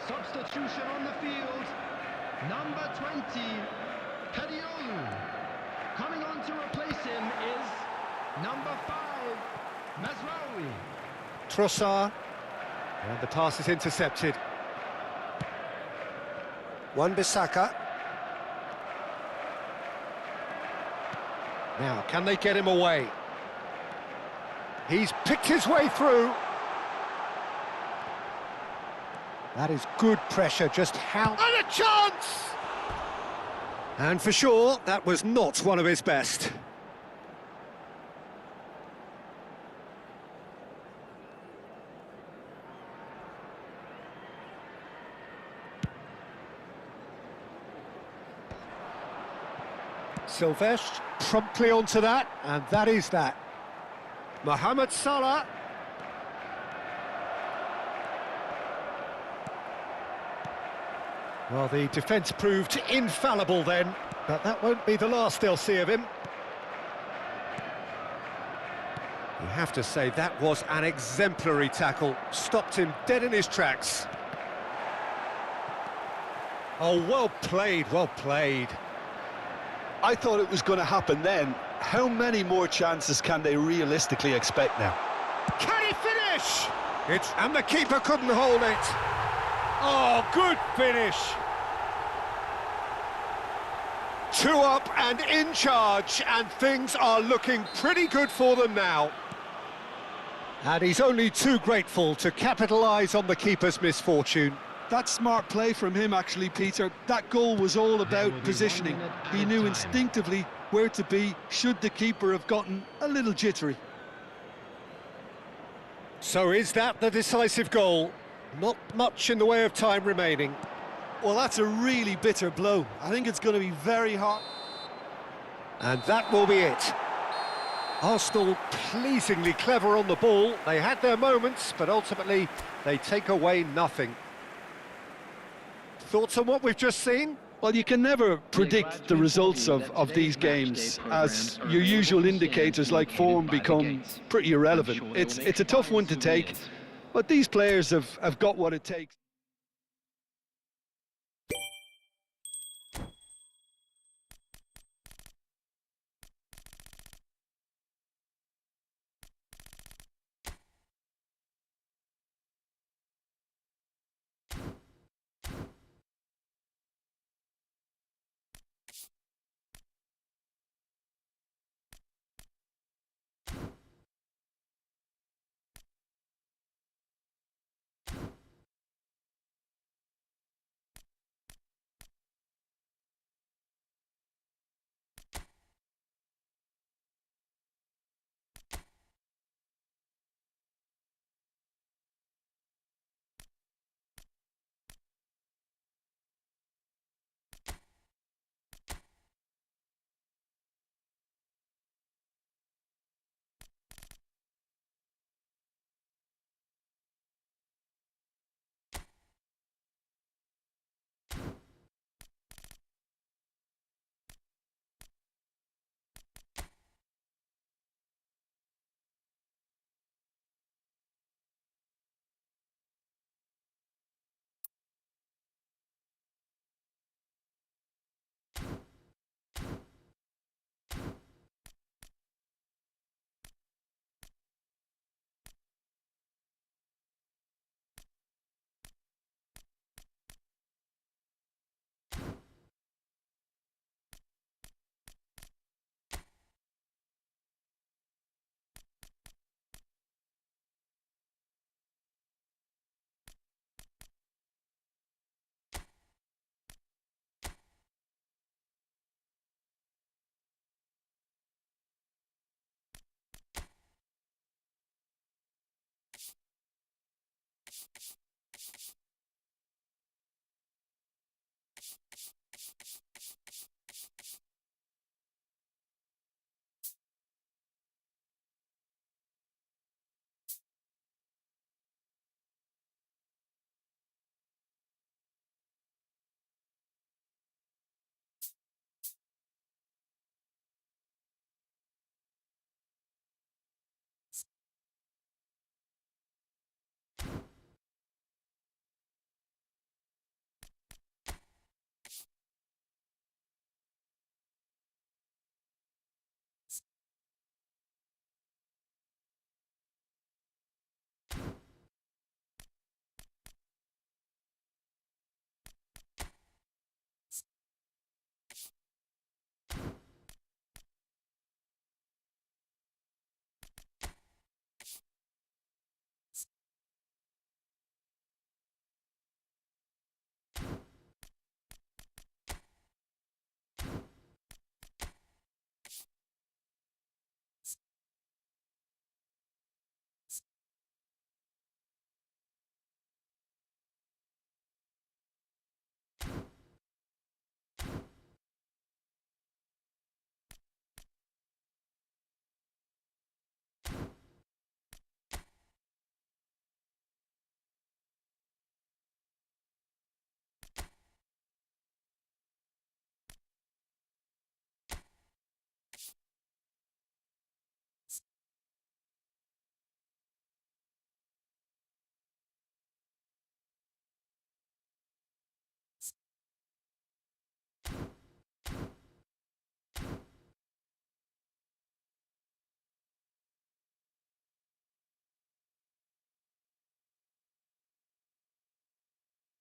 Substitution on the field. Number 20, Kadiolu. Coming on to replace him is number 5, Mazraoui. Trossard. And the pass is intercepted. Wan-Bissaka. Now, can they get him away? He's picked his way through. That is good pressure, just how... And a chance! And for sure, that was not one of his best. Silvestre promptly onto that, and that is that. Mohamed Salah. Well, the defence proved infallible then, but that won't be the last they'll see of him. You have to say that was an exemplary tackle, stopped him dead in his tracks. Oh, well played, well played. I thought it was going to happen then. How many more chances can they realistically expect now? Can he finish? And the keeper couldn't hold it. Oh, good finish. 2 up and in charge, and things are looking pretty good for them now. And he's only too grateful to capitalise on the keeper's misfortune. That's smart play from him, actually, Peter. That goal was all about positioning. He knew instinctively where to be should the keeper have gotten a little jittery. So is that the decisive goal? Not much in the way of time remaining. Well, that's a really bitter blow. I think it's going to be very hard. And that will be it. Arsenal pleasingly clever on the ball. They had their moments, but ultimately they take away nothing. Thoughts on what we've just seen? Well, you can never predict the results of these games, as your usual indicators like form become pretty irrelevant. It's a tough one to take, but these players have got what it takes.